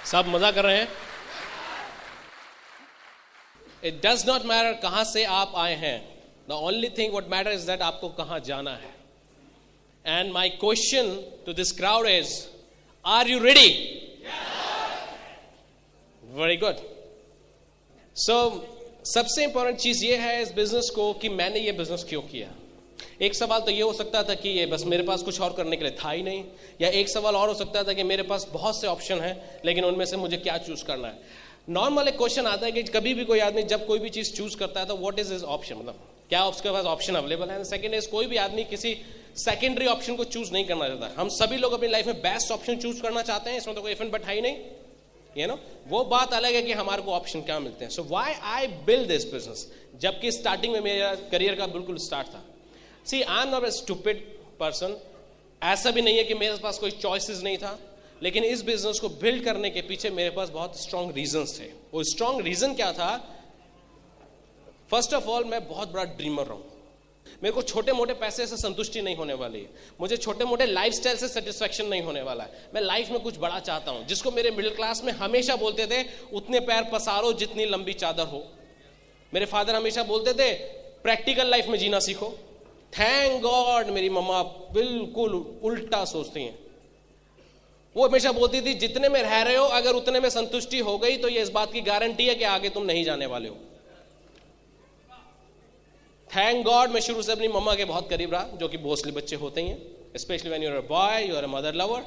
सब मजा कर रहे हैं। इट डज नॉट मैटर कहां से आप आए हैं, the only thing what matter is that आपको कहां जाना है। And my question to this crowd is, are you ready? Very good. So सबसे इंपॉर्टेंट चीज ये है इस बिजनेस को कि मैंने ये बिजनेस क्यों किया। एक सवाल तो ये हो सकता था कि ये बस मेरे पास कुछ और करने के लिए था ही नहीं, या एक सवाल और हो सकता था कि मेरे पास बहुत से ऑप्शन हैं लेकिन उनमें से मुझे क्या चूज करना है। नॉर्मल एक क्वेश्चन आता है कि कभी भी कोई आदमी जब कोई भी चीज चूज करता है तो व्हाट इज हिज ऑप्शन, मतलब क्या उसके पास ऑप्शन अवेलेबल है। सेकंड इज, कोई भी आदमी किसी सेकेंडरी ऑप्शन को चूज नहीं करना चाहता। हम सभी लोग अपनी लाइफ में बेस्ट ऑप्शन चूज करना चाहते हैं, इसमें तो कोई इफ एंड बट है ही नहीं, यू नो। वो बात अलग है कि हमारे को ऑप्शन क्या मिलते हैं। So why I build this business, जबकि स्टार्टिंग में मेरा करियर का बिल्कुल स्टार्ट था। See I am not a stupid person, ऐसा भी नहीं है कि मेरे पास कोई चॉइसेस नहीं था, लेकिन इस बिजनेस को बिल्ड करने के पीछे मेरे पास बहुत स्ट्रांग रीजंस थे। वो स्ट्रांग रीजन क्या था? फर्स्ट ऑफ ऑल, मैं बहुत बड़ा ड्रीमर रहा हूं। मेरे को छोटे मोटे पैसे से संतुष्टि नहीं होने वाली है, मुझे छोटे मोटे लाइफस्टाइल से सेटिस्फेक्शन नहीं होने वाला है। मैं लाइफ में कुछ बड़ा चाहता हूं, जिसको मेरे मिडिल क्लास में हमेशा बोलते थे, उतने पैर पसारो जितनी लंबी चादर हो। मेरे फादर हमेशा बोलते थे, प्रैक्टिकल लाइफ में जीना सीखो। थैंक गॉड मेरी मम्मा बिल्कुल उल्टा सोचती हैं। वो हमेशा बोलती थी, जितने में रह रहे हो अगर उतने में संतुष्टि हो गई तो ये इस बात की गारंटी है कि आगे तुम नहीं जाने वाले हो। थैंक गॉड मैं शुरू से अपनी मम्मा के बहुत करीब रहा, जो कि मोस्टली बच्चे होते ही हैं, specially when you are a boy, you are a mother lover.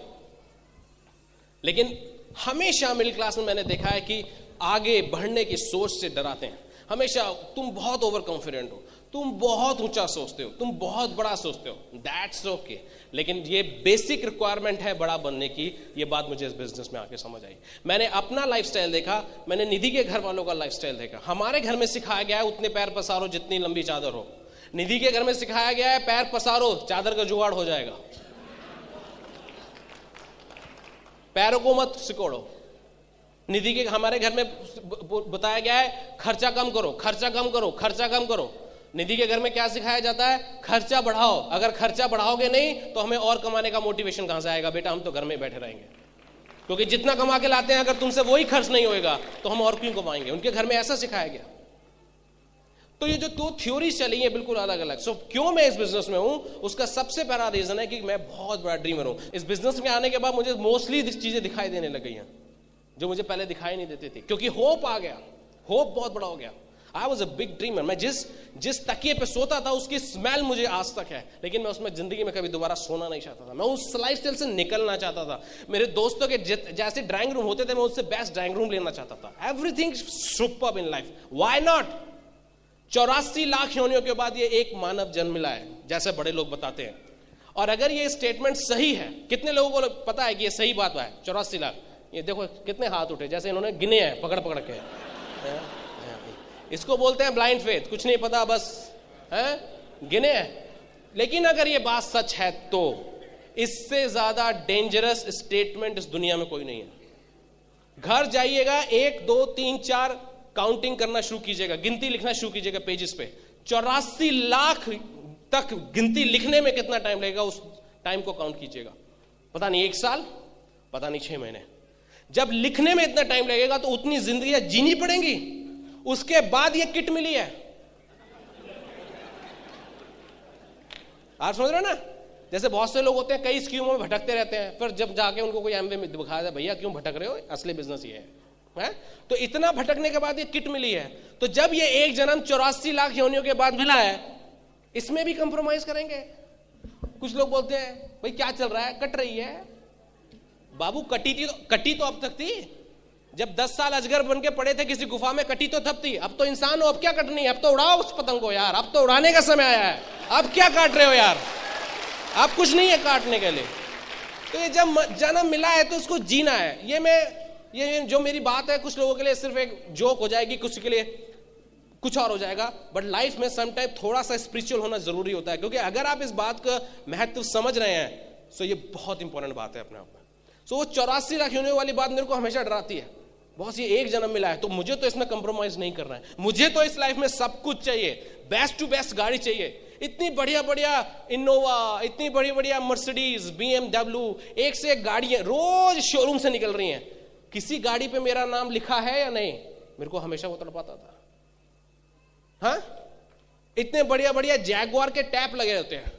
लेकिन हमेशा मिडिल क्लास में मैंने देखा है कि आगे बढ़ने की सोच से डराते हैं। हमेशा तुम बहुत ओवर कॉन्फिडेंट हो, तुम बहुत ऊंचा सोचते हो, तुम बहुत बड़ा सोचते हो, दैट्स ओके, लेकिन ये बेसिक रिक्वायरमेंट है बड़ा बनने की। ये बात मुझे इस बिजनेस में आके समझ आई। मैंने अपना लाइफस्टाइल देखा, मैंने निधि के घर वालों का लाइफस्टाइल देखा। हमारे घर में सिखाया गया है उतने पैर पसारो जितनी लंबी चादर हो। निधि के घर में सिखाया गया है पैर पसारो चादर का जुगाड़ हो जाएगा, पैरों को मत सिकोड़ो। निधि के हमारे घर में बताया गया है खर्चा कम करो, खर्चा कम करो, खर्चा कम करो। निधि के घर में क्या सिखाया जाता है? खर्चा बढ़ाओ। अगर खर्चा बढ़ाओगे नहीं तो हमें और कमाने का मोटिवेशन कहां से आएगा? बेटा हम तो घर में बैठे रहेंगे, क्योंकि जितना कमा के लाते हैं अगर तुमसे वही खर्च नहीं होएगा तो हम और क्यों कमाएंगे। उनके घर में ऐसा सिखाया गया। तो ये जो दो थ्योरी चली है बिल्कुल अलग अलग। सो क्यों मैं इस बिजनेस में हूं, उसका सबसे पहला रीजन है कि मैं बहुत बड़ा ड्रीमर हूं। इस बिजनेस में आने के बाद मुझे मोस्टली चीजें दिखाई देने लग गई हैं जो मुझे पहले दिखाई नहीं देती थी, क्योंकि होप आ गया, होप बहुत बड़ा हो गया। I was a big dreamer. मैं जिस तकिए पे सोता था उसकी स्मेल मुझे आज तक है, लेकिन मैं उसमें जिंदगी में कभी दोबारा सोना नहीं चाहता था। मैं उस लाइफस्टाइल से निकलना चाहता था। मेरे दोस्तों के जैसे ड्राइंग रूम होते थे, मैं उससे बेस्ट ड्राइंग रूम लेना चाहता था। Everything superb in life. Why not? 84 lakh योनियों के बाद ये एक मानव जन्म मिला है, जैसे बड़े लोग बताते हैं। और अगर ये स्टेटमेंट सही है, कितने लोगों को पता है कि ये सही बात है? 84 लाख। ये देखो कितने हाथ उठे, जैसे इन्होंने गिने हैं पकड़ पकड़ के। इसको बोलते हैं ब्लाइंड फेथ, कुछ नहीं पता बस गिने हैं। लेकिन अगर ये बात सच है तो इससे ज्यादा डेंजरस स्टेटमेंट इस दुनिया में कोई नहीं है। घर जाइएगा, 1 2 3 4 काउंटिंग करना शुरू कीजिएगा, गिनती लिखना शुरू कीजिएगा पेजेस पे। 84 लाख तक गिनती लिखने में कितना टाइम लगेगा, उस टाइम को काउंट कीजिएगा। पता नहीं 1 साल, पता नहीं 6 महीने। जब लिखने में इतना टाइम लगेगा तो उतनी जिंदगी जीनी पड़ेंगी। उसके बाद ये किट मिली है। आप समझ रहे हो ना? जैसे बहुत से लोग होते हैं कई स्कीमों में भटकते रहते हैं, फिर जब जाके उनको कोई एमवे में दिखाया जाए, भैया क्यों भटक रहे हो, असली बिजनेस ये है। तो इतना भटकने के बाद ये किट मिली है। तो जब ये एक जन्म 84 लाख योनियों के बाद मिला है, इसमें भी कंप्रोमाइज करेंगे? कुछ लोग बोलते हैं भाई क्या चल रहा है, कट रही है। बाबू कटी तो अब तक थी। जब 10 साल अजगर बन के पड़े थे किसी गुफा में, कटी तो तब थी। अब तो इंसान हो, अब क्या कटनी है? अब तो उड़ाओ उस पतंग को यार, अब तो उड़ाने का समय आया है। अब क्या काट रहे हो यार? अब कुछ नहीं है काटने के लिए। तो ये जब जन्म मिला है तो उसको जीना है। ये जो मेरी बात है कुछ लोगों के लिए सिर्फ एक जोक हो जाएगी, कुछ के लिए कुछ और हो जाएगा, बट लाइफ में समटाइम थोड़ा सा स्पिरिचुअल होना जरूरी होता है। क्योंकि अगर आप इस बात का महत्व समझ रहे हैं तो ये बहुत इंपॉर्टेंट बात है अपने आप में। सो वो 84 लाख होने वाली बात मेरे को हमेशा डराती है। बॉस ये एक जन्म मिला है तो मुझे तो इसमें कंप्रोमाइज नहीं करना है। मुझे तो इस लाइफ में सब कुछ चाहिए, बेस्ट टू बेस्ट गाड़ी चाहिए, इतनी बढ़िया बढ़िया इनोवा, इतनी बढ़िया बढ़िया मर्सिडीज, BMW, एक से एक गाड़ियां रोज शोरूम से निकल रही हैं। किसी गाड़ी पे मेरा नाम लिखा है या नहीं, मेरे को हमेशा वो तड़पाता था। हाँ, इतने बढ़िया बढ़िया जैगवार के टैप लगे होते हैं,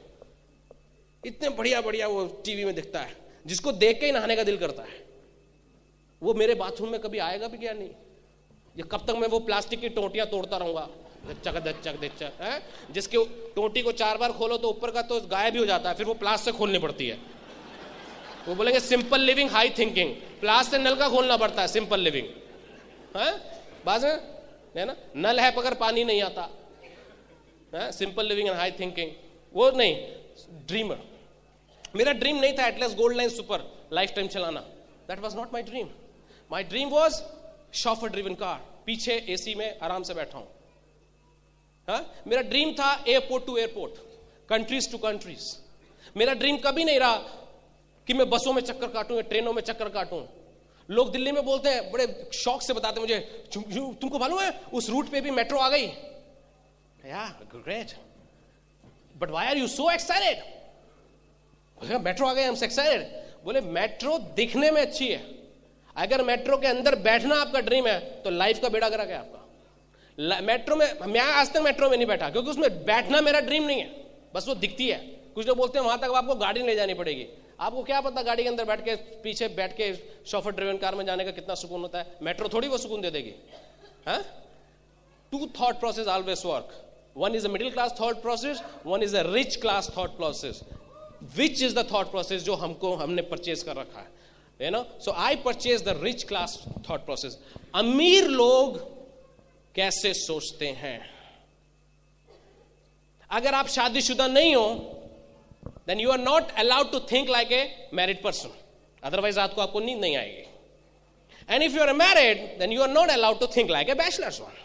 इतने बढ़िया बढ़िया, वो टीवी में दिखता है, जिसको देख के ही नहाने का दिल करता है। वो मेरे बाथरूम में कभी आएगा भी क्या नहीं? ये कब तक मैं वो प्लास्टिक की टोटियां तोड़ता रहूंगा, है? जिसके टोटी को 4 बार खोलो तो ऊपर का तो गायब ही हो जाता है, फिर वो प्लास से खोलनी पड़ती है। वो बोलेंगे सिंपल लिविंग हाई थिंकिंग, प्लास से नल का खोलना पड़ता है, सिंपल लिविंग है बात है ना। नल है मगर पानी नहीं आता है, simple living and high thinking. वो नहीं, ड्रीमर। मेरा ड्रीम नहीं था Atlas gold line super life time चलाना, that was not my dream. My dream was chauffeur driven car, पीछे एसी में आराम से बैठा हूं। हाँ, मेरा ड्रीम था airport to airport, countries to countries. मेरा ड्रीम कभी नहीं रहा कि मैं बसों में चक्कर काटूं या ट्रेनों में चक्कर काटूं। लोग दिल्ली में बोलते हैं, बड़े शौक से बताते मुझे, तुमको मालूम है उस रूट पे भी मेट्रो आ गई? Great, but why are you so excited? Metro आ गई, आई एम सो एक्साइटेड। बोले मेट्रो दिखने में अच्छी है, अगर मेट्रो के अंदर बैठना आपका ड्रीम है तो लाइफ का बेड़ा गर्क है आपका। मेट्रो में मैं आज तक मेट्रो में नहीं बैठा, क्योंकि उसमें बैठना मेरा ड्रीम नहीं है, बस वो दिखती है। कुछ लोग बोलते हैं वहां तक आपको गाड़ी ले जानी पड़ेगी। आपको क्या पता गाड़ी के अंदर बैठ के, पीछे बैठ के शॉफर ड्रिवन कार में जाने का कितना सुकून होता है। मेट्रो थोड़ी वो सुकून दे देगी। हाँ, 2 thought process always work. One is a middle class thought process, one is a rich class thought process. Which is the thought process जो हमने परचेज कर रखा है, you know? So I purchased the rich class thought process. अमीर लोग कैसे सोचते हैं? अगर आप शादीशुदा नहीं हो, then you are not allowed to think like a married person. Otherwise रात को आपको नींद नहीं आएगी. And if you are married, then you are not allowed to think like a bachelor's one.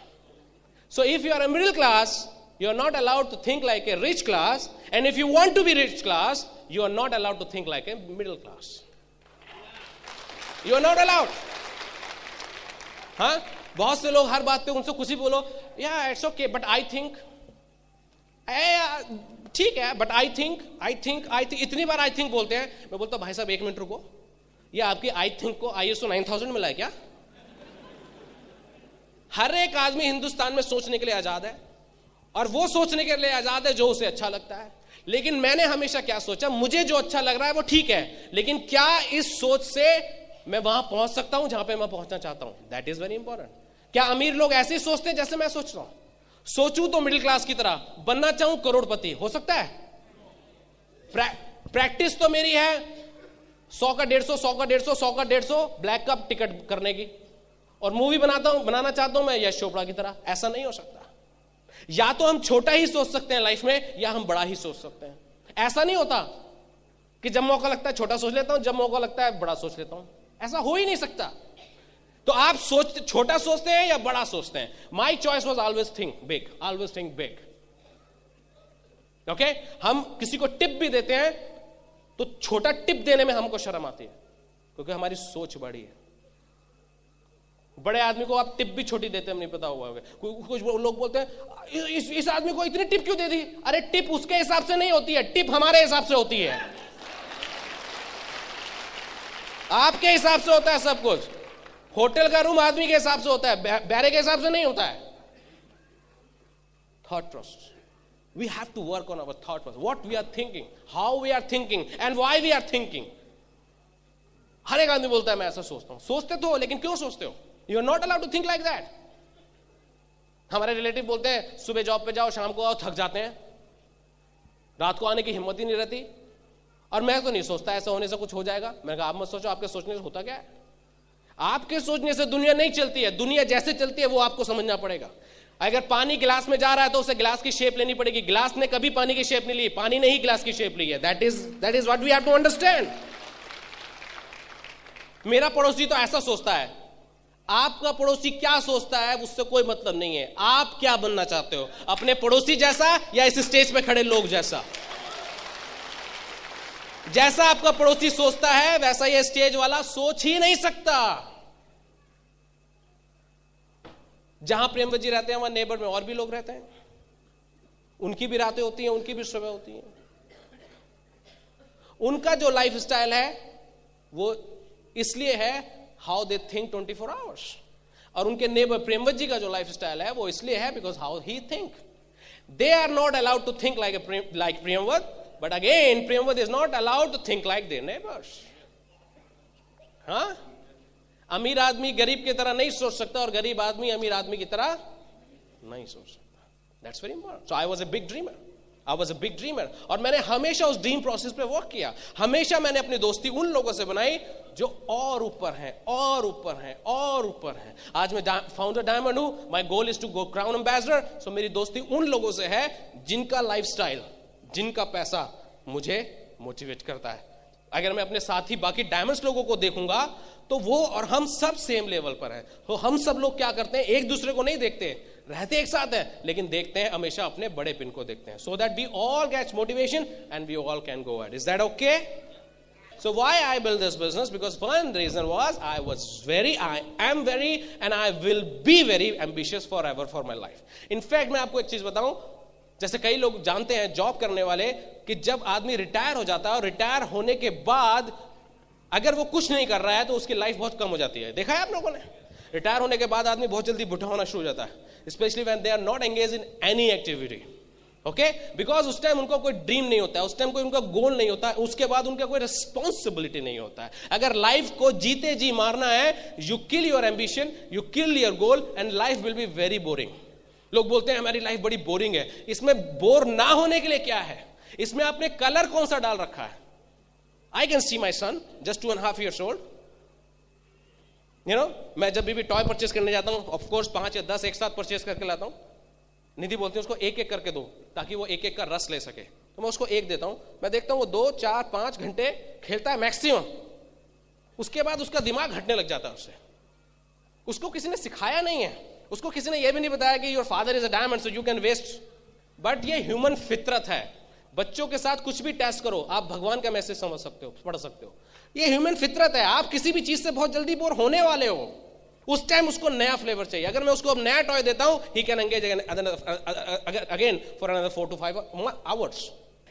So if you are a middle class, you are not allowed to think like a rich class. And if you want to be rich class, you are not allowed to think like a middle class. You are not allowed. हाँ, बहुत से लोग हर बात पे उनसे कुछ ही बोलो, yeah it's okay but I think, ठीक है बट आई थिंक इतनी बार आई थिंक बोलते हैं। मैं बोलता हूं भाई साहब 1 मिनट रुको, ये आपकी आई थिंक को ISO 9000 मिला है क्या? हर एक आदमी हिंदुस्तान में सोचने के लिए आजाद है, और वो सोचने के लिए आजाद है जो उसे अच्छा लगता है। लेकिन मैंने हमेशा क्या सोचा, मुझे जो अच्छा लग रहा है वो ठीक है, लेकिन क्या इस सोच से मैं वहां पहुंच सकता हूं जहां पे मैं पहुंचना चाहता हूं? That is very important. क्या अमीर लोग ऐसे ही सोचते हैं जैसे मैं सोचता हूं? सोचूं तो मिडिल क्लास की तरह, बनना चाहूं करोड़पति, हो सकता है? प्रैक्टिस तो मेरी है 100 का 150, 100 का 150, 100 का 150 ब्लैक कप टिकट करने की, और मूवी बनाना चाहता हूं मैं यश चोपड़ा की तरह। ऐसा नहीं हो सकता। या तो हम छोटा ही सोच सकते हैं लाइफ में, या हम बड़ा ही सोच सकते हैं। ऐसा नहीं होता कि जब मौका लगता है छोटा सोच लेता हूं, जब मौका लगता है बड़ा सोच लेता हूं। ऐसा हो ही नहीं सकता। तो आप छोटा सोचते हैं या बड़ा सोचते हैं? My choice was always think big, always think big. Okay, हम किसी को टिप भी देते हैं तो छोटा टिप देने में हमको शर्म आती है, क्योंकि हमारी सोच बड़ी है। बड़े आदमी को आप टिप भी छोटी देते हैं, नहीं पता हुआ। कुछ लोग बोलते हैं इस आदमी को इतनी टिप क्यों दे दी? अरे टिप उसके हिसाब से नहीं होती है, टिप हमारे हिसाब से होती है। आपके हिसाब से होता है सब कुछ। होटल का रूम आदमी के हिसाब से होता है, बैरे के हिसाब से नहीं होता है। Thought process, we have to work on our thought process, what we are thinking, how we are thinking and why we are thinking. हर एक आदमी बोलता है मैं ऐसा सोचता हूं। सोचते तो हो, लेकिन क्यों सोचते हो? You are not allowed to think like that. हमारे रिलेटिव बोलते हैं सुबह जॉब पे जाओ, शाम को आओ, थक जाते हैं, रात को आने की हिम्मत ही नहीं रहती। और मैं तो नहीं सोचता ऐसा होने से कुछ हो जाएगा। मैंने कहा आप मत सोचो, आपके सोचने से होता क्या है? आपके सोचने से दुनिया नहीं चलती है। दुनिया जैसे चलती है वो आपको समझना पड़ेगा। अगर पानी गिलास में जा रहा है तो उसे गिलास की शेप लेनी पड़ेगी। गिलास ने कभी पानी की शेप नहीं ली, पानी ने ही गिलास की शेप ली है। That is what we have to understand. मेरा पड़ोसी तो ऐसा सोचता है, आपका पड़ोसी क्या सोचता है उससे कोई मतलब नहीं है। आप क्या बनना चाहते हो, अपने पड़ोसी जैसा या इस स्टेज पे खड़े लोग जैसा? जैसा आपका पड़ोसी सोचता है वैसा ये स्टेज वाला सोच ही नहीं सकता। जहां प्रेमवत जी रहते हैं वहां नेबर में और भी लोग रहते हैं, उनकी भी रातें होती हैं, उनकी भी सुबह होती हैं। उनका जो लाइफ स्टाइल है वो इसलिए है हाउ दे थिंक 24 आवर्स। और उनके नेबर प्रेमवत जी का जो लाइफ स्टाइल है वो इसलिए है because how he think. They are not allowed to think like प्रेमवत, बट अगेन प्रेमवत is not allowed to think like their neighbours. हाँ, अमीर आदमी गरीब की तरह नहीं सोच सकता और गरीब आदमी अमीर आदमी की तरह नहीं सोच सकता। That's very important. So I was a big dreamer, I was a big dreamer. और मैंने हमेशा उस ड्रीम प्रोसेस पे वर्क किया। हमेशा मैंने अपनी दोस्ती उन लोगों से बनाई जो और ऊपर हैं, और ऊपर हैं, और ऊपर हैं। आज मैं फाउंडर डायमंड हूं, my goal is to go crown ambassador. So मेरी दोस्ती उन लोगों से है जिनका लाइफस्टाइल, जिनका पैसा मुझे मोटिवेट करता है। अगर मैं अपने साथी बाकी डायमंड्स लोगों को देखूंगा तो वो और हम सब सेम लेवल पर हैं। तो हम सब लोग क्या करते हैं, एक दूसरे को नहीं देखते, रहते एक साथ हैं, लेकिन देखते हैं हमेशा अपने बड़े पिन को देखते हैं, so that we all get motivation and we all can go ahead. Is that okay? So why I built this business? Because one reason was I am very and I will be very ambitious forever for my life. In fact मैं आपको एक चीज बताऊं, जैसे कई लोग जानते हैं जॉब करने वाले कि जब आदमी रिटायर हो जाता है और रिटायर होने के बाद अगर वो कुछ नहीं कर रहा है तो उसकी लाइफ बहुत कम हो जाती है। देखा है आप लोगों ने? रिटायर होने के बाद आदमी बहुत जल्दी बुढ़ा होना शुरू हो जाता है, specially when they are not engage in any activity. Okay, because उस टाइम उनको कोई ड्रीम नहीं होता है, उस टाइम कोई उनका गोल नहीं होता है, उसके बाद उनका कोई रिस्पॉन्सिबिलिटी नहीं होता है। अगर लाइफ को जीते जी मारना है, you kill your ambition, you kill your goal and life will be very boring. लोग बोलते हैं हमारी लाइफ बड़ी बोरिंग है। इसमें बोर ना होने के लिए क्या है? इसमें आपने कलर कौन सा डाल रखा है? I can see my son just 2.5 years old, you know, मैं जब भी टॉय परचेस करने जाता हूं, ऑफ कोर्स 5 या 10 एक साथ परचेस करके लाता हूं। निधि बोलती है उसको एक एक करके दो ताकि वो एक एक का रस ले सके, तो मैं उसको एक देता हूं। मैं देखता हूं वो 2, 4, 5 घंटे खेलता है मैक्सिमम, उसके बाद उसका दिमाग हटने लग जाता है उससे। उसको किसी ने सिखाया नहीं है, उसको किसी ने यह भी नहीं बताया कि your father is a diamond so you can waste. But ये ह्यूमन फितरत है। बच्चों के साथ कुछ भी टेस्ट करो, आप भगवान का मैसेज समझ सकते हो, पढ़ सकते हो। ये ह्यूमन फितरत है। आप किसी भी चीज से बहुत जल्दी बोर होने वाले हो, उस टाइम उसको नया फ्लेवर चाहिए। अगर मैं उसको अब नया टॉय देता हूं, he can engage again for another 4 to 5 hours।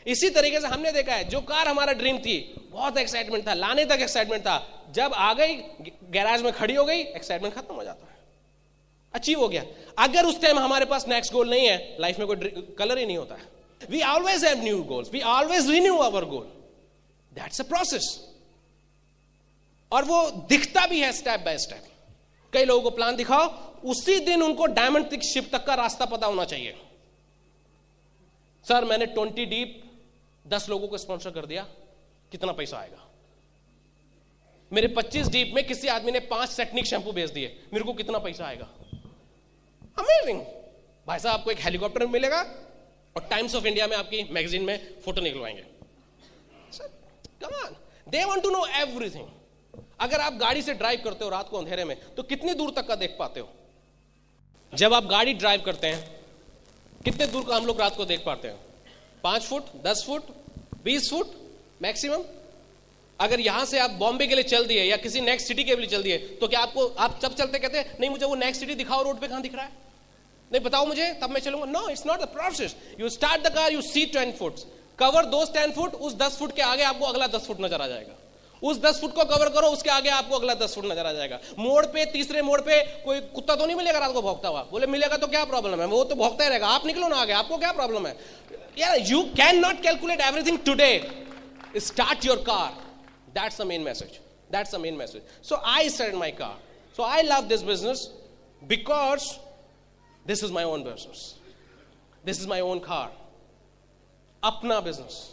इसी तरीके से हमने देखा है, जो कार हमारा ड्रीम थी, बहुत एक्साइटमेंट था, लाने तक एक्साइटमेंट था, जब आ गई गैराज में खड़ी हो गई, एक्साइटमेंट खत्म हो जाता है, अचीव हो गया। अगर उस टाइम हमारे पास नेक्स्ट गोल नहीं है, लाइफ में कोई कलर ही नहीं होता है। We always have new goals, we always renew our goal, that's a process. और वो दिखता भी है स्टेप बाय स्टेप। कई लोगों को प्लान दिखाओ, उसी दिन उनको डायमंड शिप तक का रास्ता पता होना चाहिए। सर मैंने 20 डीप 10 लोगों को स्पॉन्सर कर दिया, कितना पैसा आएगा? मेरे 25 डीप में किसी आदमी ने 5 टेक्निक शैंपू बेच दिए, मेरे को कितना पैसा आएगा? अमेजिंग भाई साहब, आपको एक हेलीकॉप्टर मिलेगा और टाइम्स ऑफ इंडिया में आपकी मैगजीन में फोटो निकलवाएंगे। Come on, they want to know everything. अगर आप गाड़ी से ड्राइव करते हो रात को अंधेरे में, तो कितनी दूर तक का देख पाते हो? जब आप गाड़ी ड्राइव करते हैं, कितने दूर का हम लोग रात को देख पाते हैं? 5 फुट, 10 फुट, 20 फुट मैक्सिमम। अगर यहां से आप बॉम्बे के लिए चल दिए या किसी नेक्स्ट सिटी के लिए चल दिए, तो क्या आप सब चलते कहते हैं नहीं मुझे वो नेक्स्ट सिटी दिखाओ, रोड पे कहां दिख रहा है, नहीं बताओ मुझे तब मैं चलूंगा? No, it's not the process. You start the car, you see 10 foot, cover those 10 foot, उस 10 फुट के आगे आपको अगला 10 फुट नजर आ जाएगा। उस 10 फुट को कवर करो, उसके आगे आपको अगला 10 फुट नजर आ जाएगा। मोड़ पे, तीसरे मोड़ पे कोई कुत्ता तो नहीं मिलेगा रात को भौंकता हुआ। बोले मिलेगा तो क्या प्रॉब्लम है, वो तो भौंकता ही रहेगा, आप निकलो ना आगे, आपको क्या प्रॉब्लम है? यार you can not calculate everything today, start your car, that's the main message, that's the main message. So I started my car, so I love this business because this is my own business, this is my own car, अपना business,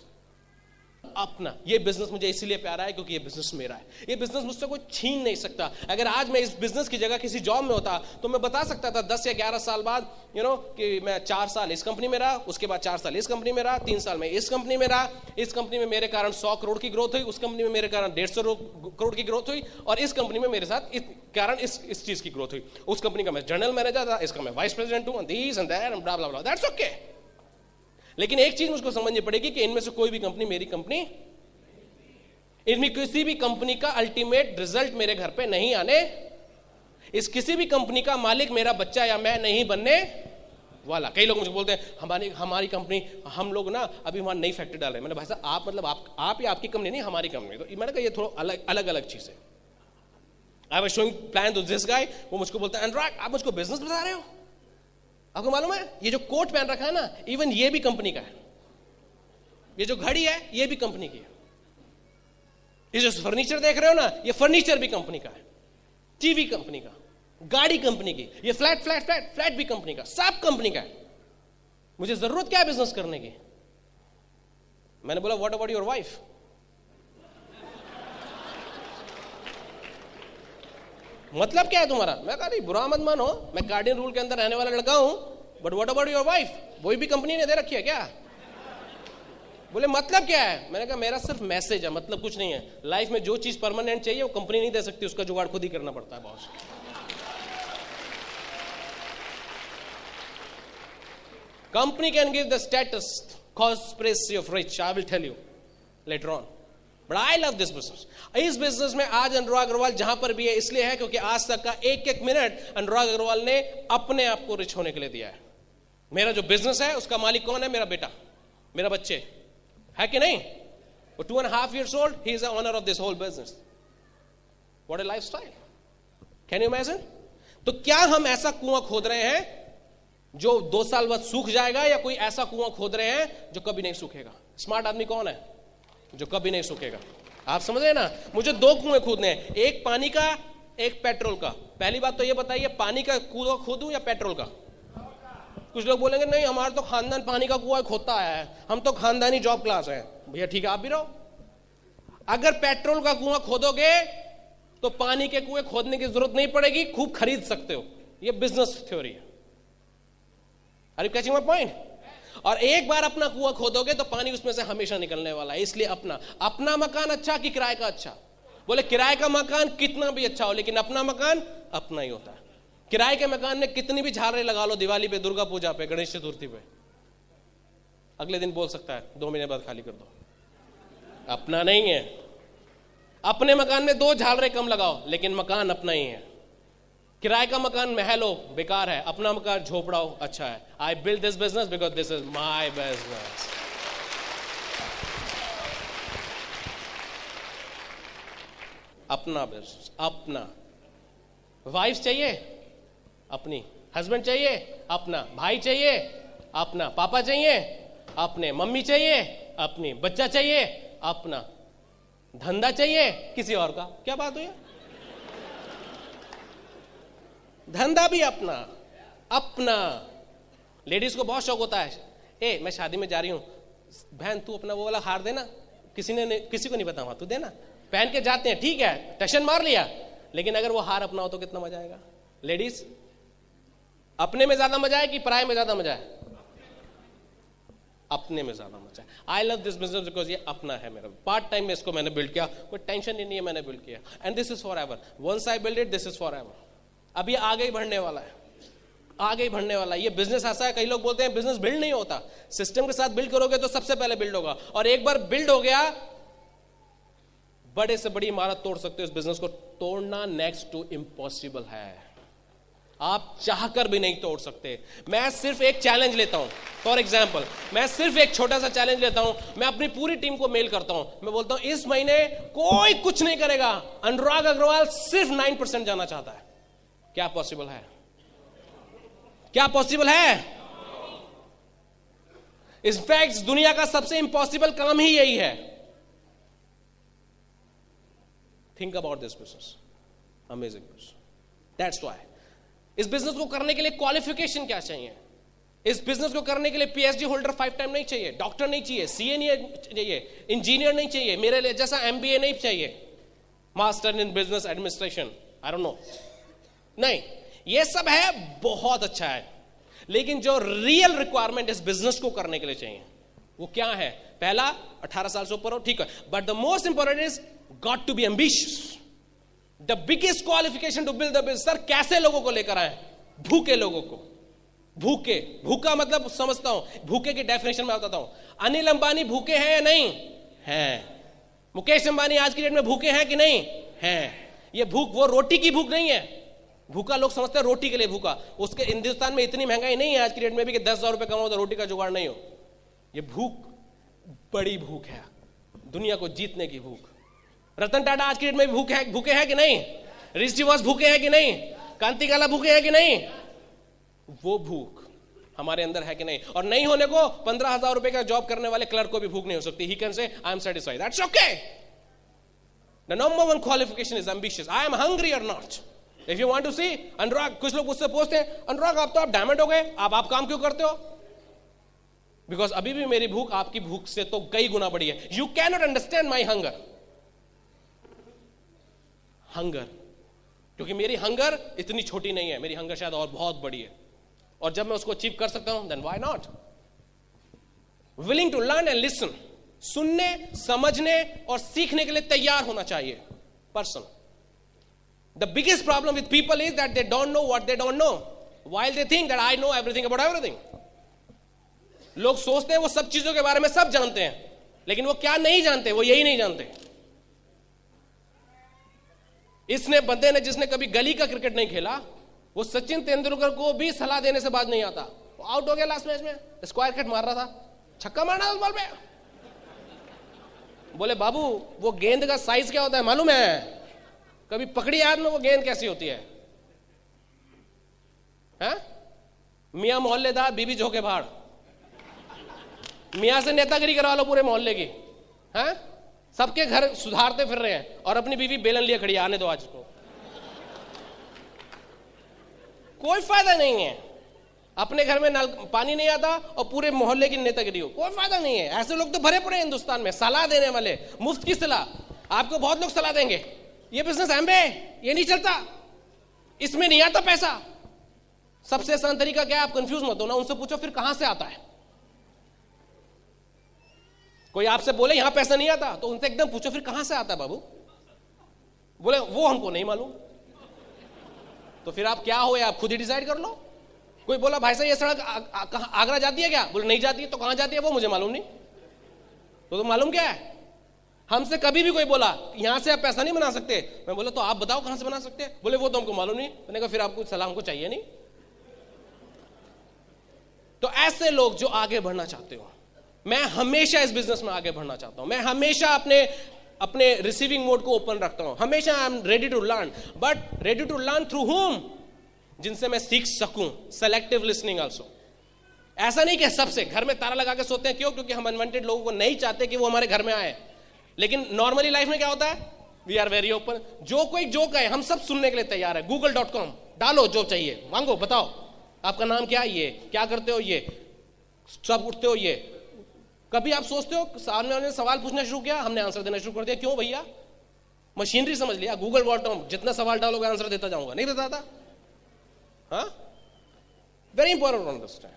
अपना। ये business मुझे इसीलिए प्यारा है क्योंकि ये business मेरा है, ये बिजनेस मुझसे कोई छीन नहीं सकता। अगर आज मैं इस बिजनेस की जगह किसी जॉब में होता तो मैं बता सकता था 10 या 11 साल बाद कि मैं 4 साल इस कंपनी में रहा, उसके बाद 4 साल इस कंपनी में रहा, 3 साल में इस कंपनी में रहा, इस कंपनी में मेरे कारण 100 करोड़ की ग्रोथ हुई, उस कंपनी में मेरे कारण 150 करोड़ की ग्रोथ हुई, और इस कंपनी में मेरे साथ इस कारण इस चीज की ग्रोथ हुई। उस कंपनी का मैं जनरल मैनेजर था, इसका मैं वाइस प्रेसिडेंट हूं, this and that and blah blah blah, that's okay. लेकिन एक चीज मुझको समझनी पड़ेगी कि इनमें से कोई भी कंपनी मेरी कंपनी, इनमें किसी भी कंपनी का अल्टीमेट रिजल्ट मेरे घर पे नहीं आने, इस किसी भी कंपनी का मालिक मेरा बच्चा या मैं नहीं बनने वाला। कई लोग मुझे बोलते हैं हमारी कंपनी, हम लोग ना अभी वहां नई फैक्ट्री डाल रहे हैं। मैंने भाई साहब आप मतलब आप या आपकी कंपनी नहीं, हमारी कंपनी। तो मैंने कहा ये थोड़ा अलग अलग चीज है, I was showing plan to this guy, वो मुझको बोलता है अनुराग आप मुझको बिजनेस बता रहे हो? आपको मालूम है ये जो कोट पहन रखा है ना, इवन ये भी कंपनी का है। ये जो घड़ी है ये भी कंपनी की है। ये जो फर्नीचर देख रहे हो ना, ये फर्नीचर भी कंपनी का है, टीवी कंपनी का, गाड़ी कंपनी की, ये फ्लैट भी कंपनी का, सब कंपनी का है। मुझे जरूरत क्या है बिजनेस करने की? मैंने बोला व्हाट अबाउट योर वाइफ? मतलब क्या है तुम्हारा? मैं कहा नहीं बुरा मत मानो, मैं कार्डियन रूल के अंदर रहने वाला लड़का हूं, but what about your wife? वही भी कंपनी ने दे रखी है क्या? बोले मतलब क्या है? मैंने कहा मेरा सिर्फ मैसेज है, मतलब कुछ नहीं है। लाइफ में जो चीज परमानेंट चाहिए वो कंपनी नहीं दे सकती, उसका जुगाड़ खुद ही करना पड़ता है boss. Company can give the status, conspiracy of rich, I will tell you later on, but I love this business. इस बिजनेस में आज अनुराग अग्रवाल जहां पर भी है इसलिए है क्योंकि आज तक का एक एक मिनट अनुराग अग्रवाल ने अपने आप को रिच होने के लिए दिया है। मेरा जो बिजनेस है उसका मालिक कौन है? मेरा बेटा, मेरा बच्चे, है कि नहीं? वो 2.5 years old, he is the owner of this whole business. What a lifestyle. Can you imagine? तो क्या हम ऐसा कुआं खोद रहे हैं जो 2 साल बाद सूख जाएगा, या कोई ऐसा कुआं खोद रहे हैं जो कभी नहीं सूखेगा? स्मार्ट आदमी कौन है? जो कभी नहीं सूखेगा। आप समझ रहे हैं ना? मुझे 2 कुएं खोदने हैं, एक पानी का, एक पेट्रोल का। पहली बात तो ये बताइए, पानी का कुआं खोदूं या पेट्रोल का? कुछ लोग बोलेंगे नहीं हमारा तो खानदान पानी का कुआं खोदता है, हम तो खानदानी जॉब क्लास है। भैया ठीक है, आप भी रहो। अगर पेट्रोल का कुआं खोदोगे तो पानी के कुएं खोदने की जरूरत नहीं पड़ेगी, खूब खरीद सकते हो। ये बिजनेस थ्योरी है। Are you catching my point? और एक बार अपना कुआं खोदोगे तो पानी उसमें से हमेशा निकलने वाला है। इसलिए अपना मकान अच्छा कि किराए का अच्छा? बोले किराए का मकान कितना भी अच्छा हो, लेकिन अपना मकान अपना ही होता है। किराए के मकान में कितनी भी झालरें लगा लो, दिवाली पे, दुर्गा पूजा पे, गणेश चतुर्थी पे, अगले दिन बोल सकता है 2 महीने बाद खाली कर दो। अपना नहीं है। अपने मकान में 2 झालरें कम लगाओ, लेकिन मकान अपना ही है। किराए का मकान महल हो बेकार है, अपना मकान झोपड़ा हो अच्छा है। आई build this business because this is my business. अपना बिजनेस, अपना। वाइफ चाहिए अपनी, हस्बैंड चाहिए अपना, भाई चाहिए अपना, पापा चाहिए अपने, मम्मी चाहिए अपनी, बच्चा चाहिए अपना, धंधा चाहिए किसी और का। क्या बात हुई? धंधा भी अपना अपना। लेडीज को बहुत शौक होता है, ए मैं शादी में जा रही हूं, बहन तू अपना वो वाला हार देना, किसी को नहीं बताऊंगा, तू देना। पहन के जाते हैं, ठीक है टशन मार लिया, लेकिन अगर वो हार अपना हो तो कितना मजा आएगा? लेडीज, अपने में ज्यादा मजा है कि पराये में ज्यादा मजा है? अपने में ज्यादा मजा है। आई लव दिस बिजनेस बिकॉज ये अपना है मेरा। पार्ट टाइम में इसको मैंने बिल्ड किया, कोई टेंशन ही नहीं है, मैंने बिल्ड किया, and this is forever. Once I build it, this is forever. अब ये आगे ही बढ़ने वाला है, आगे ही बढ़ने वाला है। ये बिजनेस ऐसा है, कई लोग बोलते हैं बिजनेस बिल्ड नहीं होता। सिस्टम के साथ बिल्ड करोगे तो सबसे पहले बिल्ड होगा, और एक बार बिल्ड हो गया, बड़े से बड़ी इमारत तोड़ सकते हो। इस बिजनेस को तोड़ना नेक्स्ट टू इम्पॉसिबल है, आप चाहकर भी नहीं तोड़ सकते। मैं सिर्फ एक चैलेंज लेता हूं, फॉर एग्जाम्पल मैं सिर्फ एक छोटा सा चैलेंज लेता हूं। मैं अपनी पूरी टीम को मेल करता हूं, मैं बोलता हूं इस महीने कोई कुछ नहीं करेगा, अनुराग अग्रवाल सिर्फ 9% जाना चाहता है। क्या पॉसिबल है? क्या पॉसिबल है? इनफैक्ट दुनिया का सबसे इंपॉसिबल काम ही यही है। Think about this business, amazing business. That's why इस बिजनेस को करने के लिए क्वालिफिकेशन क्या चाहिए? इस बिजनेस को करने के लिए पीएचडी होल्डर 5 टाइम नहीं चाहिए, डॉक्टर नहीं चाहिए, सीए नहीं चाहिए, इंजीनियर नहीं चाहिए, मेरे लिए जैसा एमबीए नहीं चाहिए, master in business administration, I don't no, नहीं। ये सब है, बहुत अच्छा है, लेकिन जो रियल रिक्वायरमेंट इस बिजनेस को करने के लिए चाहिए वो क्या है? पहला, 18 साल से ऊपर हो, ठीक है, but the most important is got to be ambitious. The biggest qualification to build the business. Sir कैसे लोगों को लेकर आए? भूखे लोगों को। भूखे, भूखा मतलब समझता हूं, भूखे की डेफिनेशन में बताता हूं। अनिल अंबानी भूखे हैं या नहीं हैं? मुकेश अंबानी आज की डेट में भूखे हैं कि नहीं हैं? ये भूख वो रोटी की भूख नहीं है। भूखा लोग समझते हैं रोटी के लिए भूखा। उसके हिंदुस्तान में इतनी महंगाई नहीं है आज की डेट में भी कि 10,000 रुपए कमाओ तो रोटी का जुगाड़ नहीं हो। ये भूख बड़ी भूख है, दुनिया को जीतने की भूख। रतन टाटा आज की डेट में भूखे हैं कि नहीं? ऋषि बॉस भूखे हैं कि नहीं? कांति काला भूखे हैं कि नहीं? वो भूख हमारे अंदर है कि नहीं? और नहीं होने को 15,000 रुपए का जॉब करने वाले क्लर्क को भी भूख नहीं हो सकती. He can say I am satisfied. That's okay. The number one qualification is ambitious. I am hungry or not. If you want to see Anurag, कुछ लोग मुझसे पूछते हैं अनुराग आप तो आप डायमंड हो गए, आप काम क्यों करते हो? बिकॉज अभी भी मेरी भूख आपकी भूख से तो कई गुना बड़ी है. You can not understand my hunger. क्योंकि मेरी हंगर इतनी छोटी नहीं है, मेरी हंगर शायद और बहुत बड़ी है. और जब मैं उसको अचीव कर सकता हूं, then why not? Willing to learn and listen. सुनने, समझने और सीखने के लिए तैयार होना चाहिए person. The biggest problem with people is that they don't know what they don't know, while they think that I know everything about everything. लोग सोचते हैं वो सब चीजों के बारे में सब जानते हैं, लेकिन वो क्या नहीं जानते, वो यही नहीं जानते. इसने बंदे ने जिसने कभी गली का क्रिकेट नहीं खेला, वो सचिन तेंदुलकर को भी सलाह देने से बात नहीं आता. वो आउट हो गया लास्ट मैच में, स्क्वायर कट मार रहा था, छक्का मारना उस बॉल पे. बोले बाबू वो गेंद का साइज क्या होता है मालूम है? कभी पकड़ी याद में वो गेंद कैसी होती है? मियां मोहल्लेदार बीबी झोंके भाड़, मियां से नेतागिरी करवा लो पूरे मोहल्ले की. सबके घर सुधारते फिर रहे हैं और अपनी बीवी बेलन लिए खड़ी, आने दो आज को. कोई फायदा नहीं है. अपने घर में नल पानी नहीं आता और पूरे मोहल्ले की नेतागिरी हो, कोई फायदा नहीं है. ऐसे लोग तो भरे पड़े हैं हिंदुस्तान में, सलाह देने वाले, मुफ्त की सलाह. आपको बहुत लोग सलाह देंगे ये बिजनेस एम्बे, ये नहीं चलता, इसमें नहीं आता पैसा. सबसे आसान तरीका क्या है? आप कंफ्यूज मत हो ना, उनसे पूछो फिर कहां से आता है. कोई आपसे बोले यहां पैसा नहीं आता, तो उनसे एकदम पूछो फिर कहां से आता है बाबू. बोले वो हमको नहीं मालूम. तो फिर आप क्या हो, आप खुद ही डिसाइड कर लो. कोई बोला भाई साहब ये सड़क आगरा जाती है क्या? बोले नहीं जाती है. तो कहां जाती है वो मुझे मालूम नहीं. तो मालूम क्या है? हमसे कभी भी कोई बोला यहां से आप पैसा नहीं बना सकते, मैं बोला तो आप बताओ कहां से बना सकते हैं. बोले वो तो हमको मालूम नहीं. मैंने कहा फिर आपको सलाह हमको चाहिए नहीं. तो ऐसे लोग जो आगे बढ़ना चाहते हो, मैं हमेशा इस बिजनेस में आगे बढ़ना चाहता हूं. मैं हमेशा अपने रिसीविंग मोड को ओपन रखता हूं. हमेशा I am ready to learn, but ready to learn through whom? जिनसे मैं सीख सकूं. Selective listening also. ऐसा नहीं कि सबसे घर में ताला लगा के सोते हैं. क्यों? क्योंकि हम अनवांटेड लोगों को नहीं चाहते कि वो हमारे घर में आए. लेकिन नॉर्मली लाइफ में क्या होता है? We are very open. जो कोई जो कहे हम सब सुनने के लिए तैयार है. google.com डालो जो चाहिए, मांगो, बताओ आपका नाम क्या है, ये क्या करते हो, ये सब उठते हो. ये कभी आप सोचते हो सामने वाले ने सवाल पूछना शुरू किया, हमने आंसर देना शुरू कर दिया. क्यों भैया? मशीनरी समझ लिया. google.com जितना सवाल डालोगे आंसर देता जाऊंगा. नहीं बताता. Very important to understand.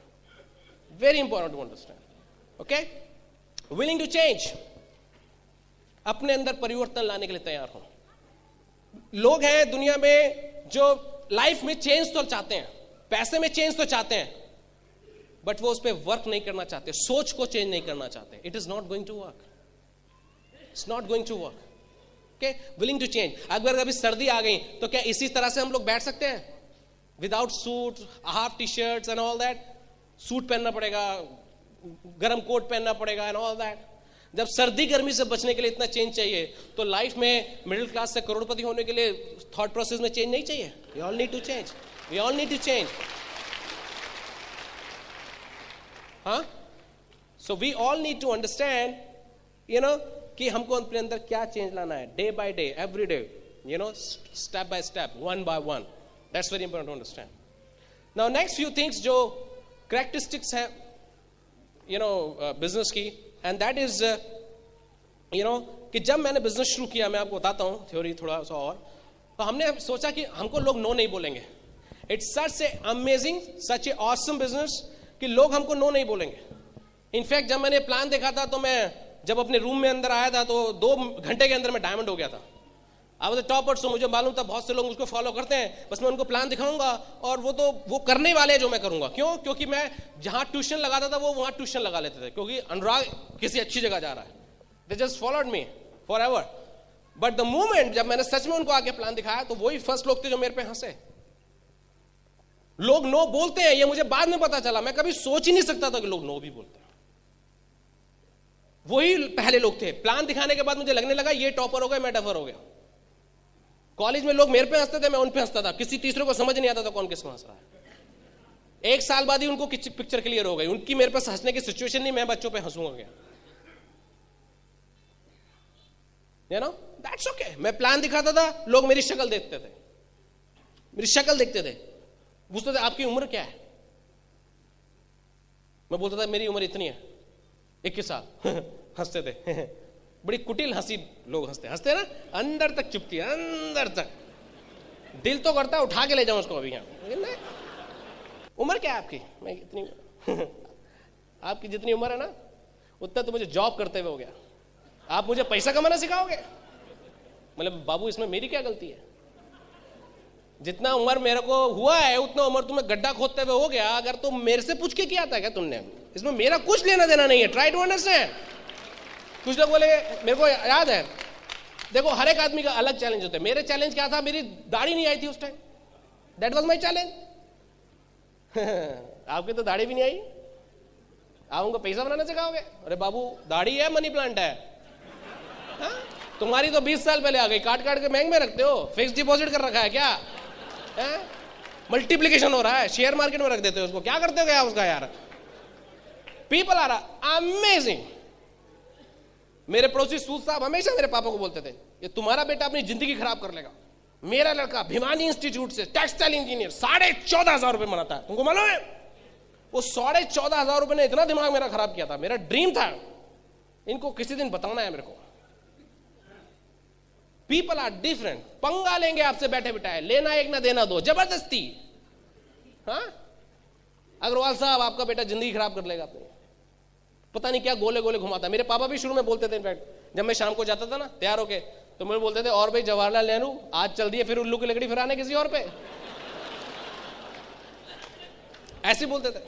Very important to understand. Okay. Willing to change. अपने अंदर परिवर्तन लाने के लिए तैयार हो. लोग हैं दुनिया में जो लाइफ में चेंज तो चाहते हैं, पैसे में चेंज तो चाहते हैं, बट वो उस पर वर्क नहीं करना चाहते, सोच को चेंज नहीं करना चाहते. It is not going to work. It's not going to work. Okay. Willing to change. अगर अभी सर्दी आ गई तो क्या इसी तरह से हम लोग बैठ सकते हैं without suit, half T shirts and all that? Suit पहनना पड़ेगा, गर्म कोट पहनना पड़ेगा एंड ऑल दैट. जब सर्दी गर्मी से बचने के लिए इतना चेंज चाहिए, तो लाइफ में मिडिल क्लास से करोड़पति होने के लिए थॉट प्रोसेस में चेंज नहीं चाहिए? We all need to change. We all need to change. So we all need to understand कि हमको अपने अंदर क्या चेंज लाना है, day by day, every day, step by step, one by one. That's very important to understand. Now next few things जो characteristics हैं business की, एंड दैट इज कि जब मैंने बिजनेस शुरू किया, मैं आपको बताता हूं थ्योरी थोड़ा सा और, तो हमने सोचा कि हमको लोग नो नहीं बोलेंगे. It's such A amazing, such A awesome business कि लोग हमको नो नहीं बोलेंगे. इनफैक्ट जब मैंने प्लान देखा था, तो मैं जब अपने रूम में अंदर आया था तो 2 घंटे के अंदर मैं डायमंड हो गया था. I was the topper. So मुझे मालूम था बहुत से लोग मुझको फॉलो करते हैं, बस मैं उनको प्लान दिखाऊंगा और वो करने वाले हैं जो मैं करूंगा. क्यों? क्योंकि मैं जहां ट्यूशन लगाता था वो वहां ट्यूशन लगा लेते थे, क्योंकि अनुराग किसी अच्छी जगह जा रहा है. They just followed me for ever. But the moment जब मैंने सच में उनको आगे प्लान दिखाया, तो वही फर्स्ट लोग थे जो मेरे पे हंसे. लोग नो बोलते हैं, ये मुझे बाद में पता चला. मैं कभी सोच ही नहीं सकता था कि लोग नो भी बोलते हैं. वही पहले लोग थे. प्लान दिखाने के बाद मुझे लगने लगा ये टॉपर हो गया, मैं डफर हो गया. कॉलेज में लोग मेरे पे हंसते थे, मैं उन पे हंसता था, किसी तीसरे को समझ नहीं आता था कौन किस में हंस रहा है। 1 साल बाद ही उनको पिक्चर क्लियर हो गई, उनकी मेरे पास हंसने की सिचुएशन नहीं, मैं बच्चों पे हंसूंगा क्या, यू नो, दैट्स ओके। मैं प्लान दिखाता था, लोग मेरी शक्ल देखते थे, मेरी शक्ल देखते थे, पूछते थे आपकी उम्र क्या है, मैं बोलता था मेरी उम्र इतनी है, 21 साल हंसते थे बड़ी कुटिल हंसी, लोग हंसते ना, अंदर तक चुपती है, अंदर तक दिल तो करता है उठा के ले जाऊं उसको अभी यहाँ। उम्र क्या है आपकी, मैं इतनी आपकी जितनी उम्र है ना उतना तो मुझे जॉब करते हुए हो गया, आप मुझे पैसा कमाना सिखाओगे, मतलब बाबू इसमें मेरी क्या गलती है, जितना उम्र मेरे को हुआ है उतना उम्र तुम्हें गड्ढा खोदते हुए हो गया, अगर तुम मेरे से पूछ के किया था क्या तुमने, इसमें मेरा कुछ लेना देना नहीं है, ट्राई टू अंडरस्टैंड। कुछ लोग बोले, मेरे को याद है, देखो हर एक आदमी का अलग चैलेंज होता है, मेरे चैलेंज क्या था, मेरी दाढ़ी नहीं आई थी उस time, that was my challenge आपकी तो दाढ़ी भी नहीं आई, आप उनको पैसा बनाना सिखाओगे, अरे बाबू दाढ़ी है मनी प्लांट है, हाँ? तुम्हारी तो 20 साल पहले आ गई, काट काट के बैंक में रखते हो, फिक्स डिपॉजिट कर रखा है क्या, मल्टीप्लीकेशन हो रहा है, शेयर मार्केट में रख देते हो उसको, क्या करते हो क्या उसका यार। People are amazing. मेरे पड़ोसी सूद साहब हमेशा मेरे पापा को बोलते थे, ये तुम्हारा बेटा अपनी जिंदगी खराब कर लेगा। मेरा लड़का भिवानी इंस्टीट्यूट से टेक्सटाइल इंजीनियर 14,500 रुपए बनाता है, तुमको मालूम है, वो 14,500 रुपए ने इतना दिमाग मेरा खराब किया था, मेरा ड्रीम था इनको किसी दिन बताना है मेरे को। पीपल आर डिफरेंट, पंगा लेंगे आपसे बैठे बिठाए, लेना एक ना देना दो, जबरदस्ती। हाँ अग्रवाल साहब आपका बेटा जिंदगी खराब कर लेगा अपनी, पता नहीं क्या गोले गोले घुमाता। मेरे पापा भी शुरू में बोलते थे, इनफैक्ट जब मैं शाम को जाता था ना तैयार होके, तो मुझे बोलते थे और भाई जवाहरलाल नेहरू आज चल दिए, फिर उल्लू की लकड़ी फिराने किसी और पे, ऐसे बोलते थे,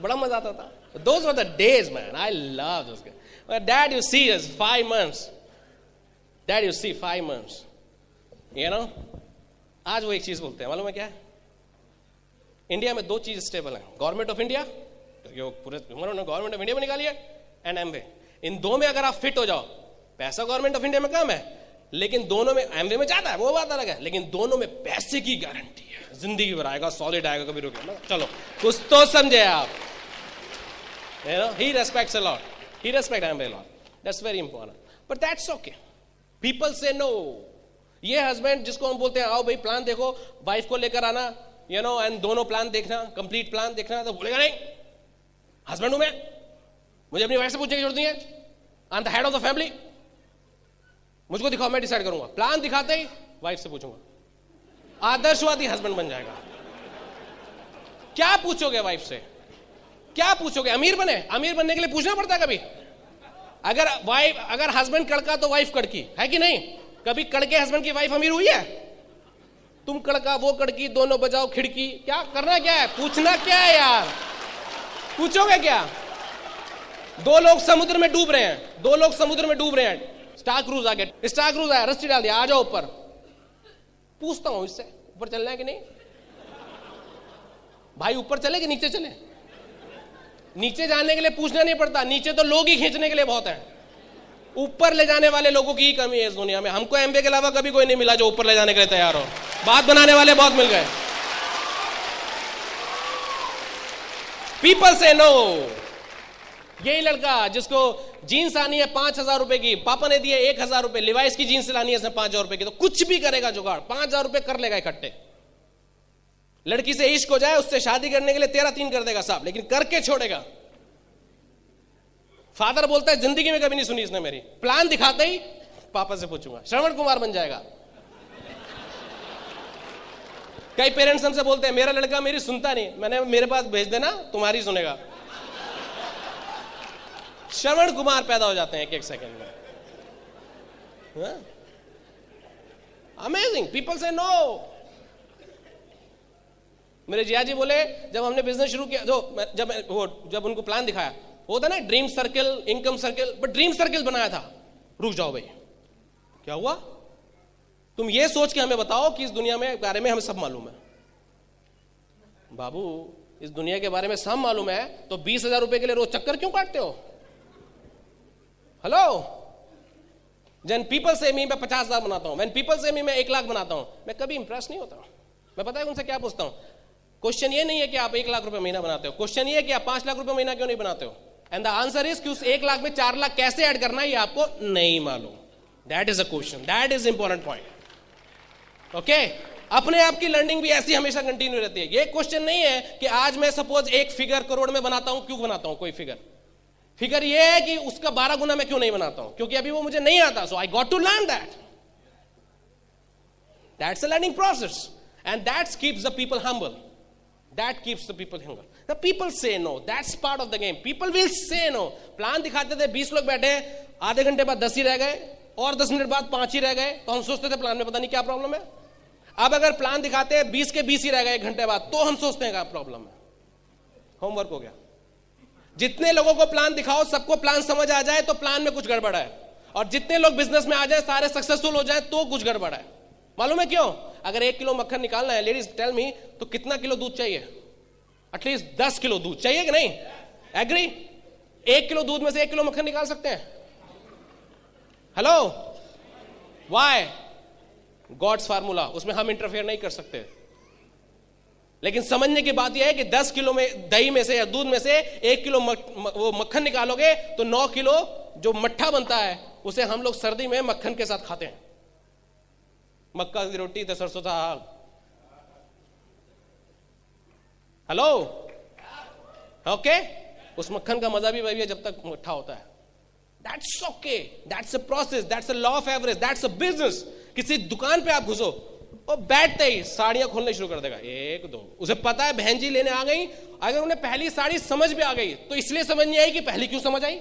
बड़ा मजा आता था। Those were the days, man. I love those guys. But Dad, you see us 5 months. Dad, you see 5 months. You know? आज वो एक चीज बोलते हैं, मालूम है क्या है? इंडिया में 2 चीज स्टेबल है, गवर्नमेंट ऑफ इंडिया, तो पूरे उन्होंने गवर्नमेंट ऑफ इंडिया में निकाली है, एंड एमवे। इन 2 में अगर आप फिट हो जाओ, पैसा गवर्नमेंट ऑफ इंडिया में कम है, लेकिन दोनों में, एमवे में ज्यादा है, वो बात अलग है, लेकिन दोनों में पैसे की गारंटी है, जिंदगी भर आएगा, सॉलिड आएगा, कभी रुके। चलो कुछ तो समझे आप। You know, he respects a lot. He respects Amway a lot. That's very important. But that's okay. People say no. ये हस्बैंड जिसको हम बोलते हैं आओ भाई प्लान देखो, वाइफ को लेकर आना, you know, एंड दोनों प्लान देखना, कंप्लीट प्लान देखना, तो बोलेगा नहीं, हस्बैंड हूं मैं, मुझे अपनी वाइफ से पूछने की जरूरत नहीं है, आई am the head of the family, मुझको दिखाओ मैं डिसाइड करूंगा। प्लान दिखाते ही वाइफ से पूछूंगा, आदर्शवादी हस्बैंड बन जाएगा। क्या पूछोगे वाइफ से, क्या पूछोगे? अमीर बने, अमीर बनने के लिए पूछना पड़ता है कभी? अगर हस्बैंड कड़का तो वाइफ कड़की है कि नहीं? कभी कड़के हस्बैंड की वाइफ अमीर हुई है? तुम कड़का वो कड़की, दोनों बजाओ खिड़की, क्या करना क्या है, पूछना क्या है यार, पूछोगे क्या? 2 लोग समुद्र में डूब रहे हैं, 2 लोग समुद्र में डूब रहे हैं, स्टार क्रूज आ गया, स्टार क्रूज आया, रस्सी डाल दिया, आ जाओ ऊपर। पूछता हूं इससे ऊपर चलना है कि नहीं भाई, ऊपर चले कि नीचे चले? नीचे जाने के लिए पूछना नहीं पड़ता, नीचे तो लोग ही खींचने के लिए बहुत है, ऊपर ले जाने वाले लोगों की ही कमी है इस दुनिया में। हमको एमबीए के अलावा कभी कोई नहीं मिला जो ऊपर ले जाने के लिए तैयार हो, बात बनाने वाले बहुत मिल गए। People say no. यही लड़का जिसको जीन्स आनी है 5,000 रुपए की, पापा ने दिए 1,000 रुपए, लिवाइस की जीन्स लानी है 5,000 रुपए की, तो कुछ भी करेगा जुगाड़, 5,000 रुपए कर लेगा इकट्ठे। लड़की से इश्क हो जाए, उससे शादी करने के लिए 13-3 कर देगा साहब, लेकिन करके छोड़ेगा। फादर बोलता है जिंदगी में कभी नहीं सुनी इसने मेरी, प्लान दिखाते ही पापा से पूछूंगा, श्रवण कुमार बन जाएगा। कई पेरेंट्स हमसे बोलते हैं मेरा लड़का मेरी सुनता नहीं, मैंने मेरे पास भेज देना तुम्हारी सुनेगा। श्रवण कुमार पैदा हो जाते हैं 1 सेकंड में। Amazing, people say no. मेरे जिया जी बोले जब हमने बिजनेस शुरू किया, जब उनको प्लान दिखाया, होता ना dream circle, income circle, but dream circle बनाया था। रुक जाओ भाई, क्या हुआ? तुम ये सोच के हमें बताओ कि इस दुनिया में बारे में हमें सब मालूम है। बाबू इस दुनिया के बारे में सब मालूम है तो 20,000 रुपए के लिए रोज चक्कर क्यों काटते हो? Hello, When people say me मैं 50,000 बनाता हूं, when people say me मैं 1 लाख बनाता हूं, मैं कभी इंप्रेस नहीं होता। मैं पता है उनसे क्या पूछता हूं? क्वेश्चन ये नहीं है कि आप 1 लाख रुपए महीना बनाते हो, क्वेश्चन ये है कि आप 5 लाख रुपए महीना क्यों नहीं बनाते हो? एंड द आंसर इज कि उस 1 लाख में 4 लाख कैसे ऐड करना है ये आपको नहीं मालूम। That is a question, that is important point. Okay, अपने आप की लर्निंग भी ऐसी हमेशा कंटिन्यू रहती है। ये क्वेश्चन नहीं है कि आज मैं सपोज एक फिगर करोड़ में बनाता हूं, क्यों बनाता हूं कोई फिगर ये है कि उसका 12 गुना मैं क्यों नहीं बनाता हूं, क्योंकि अभी वो मुझे नहीं आता। So I got to learn that. That's a learning process and that keeps the people humble, that keeps the people humble. The people say no, that's part of the game. People will say no. Plan दिखाते थे, 20 लोग बैठे, आधे घंटे बाद 10 ही रह गए और 10 मिनट बाद 5 ही रह गए, तो हम सोचते थे प्लान में पता नहीं क्या प्रॉब्लम है। अब अगर प्लान दिखाते हैं 20 के 20 ही रह गए 1 घंटे बाद, तो हम सोचते हैं क्या प्रॉब्लम है। होमवर्क हो गया। जितने लोगों को प्लान दिखाओ, सबको प्लान समझ आ जाए तो प्लान में कुछ गड़बड़ है, और जितने लोग बिजनेस में आ जाए, सारे सक्सेसफुल हो जाए तो कुछ गड़बड़ है। मालूम है क्यों? अगर 1 किलो मक्खन निकालना है, लेडीज टेल मी, तो कितना किलो दूध चाहिए? एटलीस्ट 10 किलो दूध चाहिए कि नहीं? एग्री? 1 किलो दूध में से 1 किलो मक्खन निकाल सकते हैं? Hello, why? गॉड्स फार्मूला, उसमें हम इंटरफेयर नहीं कर सकते। लेकिन समझने की बात यह है कि 10 किलो में दही में से या दूध में से 1 किलो वो मक्खन निकालोगे तो 9 किलो जो मट्ठा बनता है उसे हम लोग सर्दी में मक्खन के साथ खाते हैं। मक्का की रोटी तो सरसों का साग। हेलो, ओके, उस मक्खन का मजा भी वही है जब तक मट्ठा होता है। That's okay, that's a process, that's a law of average, that's a business. किसी दुकान पे आप घुसो, और बैठते ही साड़ियां खोलने शुरू कर देगा, 1 2। उसे पता है बहन जी लेने आ गई। अगर उन्हें पहली साड़ी समझ भी आ गई तो इसलिए समझ नहीं आई कि पहली क्यों समझ आई?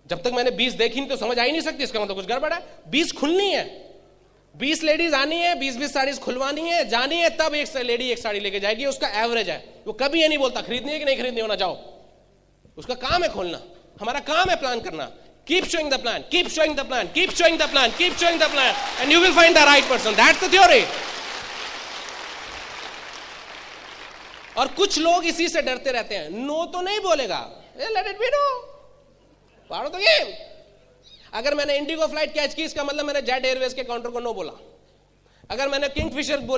जब तक मैंने 20 देखी नहीं तो समझ आ ही नहीं सकती, इसका मतलब कुछ गड़बड़ है। 20 खुलनी है, 20 लेडीज आनी है, 20-20 साड़ी खुलवानी है, जानी है, तब एक लेडी एक साड़ी लेके जाएगी। उसका एवरेज है। वो कभी ये नहीं बोलता खरीदनी है कि नहीं खरीदनी, होना जाओ। उसका काम है खोलना, हमारा काम है प्लान करना। Keep showing the plan, keep showing the plan, keep showing the plan, keep showing the plan, and you will find the right person. That's the theory. और कुछ लोग इसी से डरते रहते हैं। नो तो नहीं बोलेगा, let it be no. Part of the game. अगर मैंने इंडिगो फ्लाइट कैच की, इसका मतलब मैंने जेट एयरवेज के काउंटर को नो बोला। अगर मैंने किंगफिशर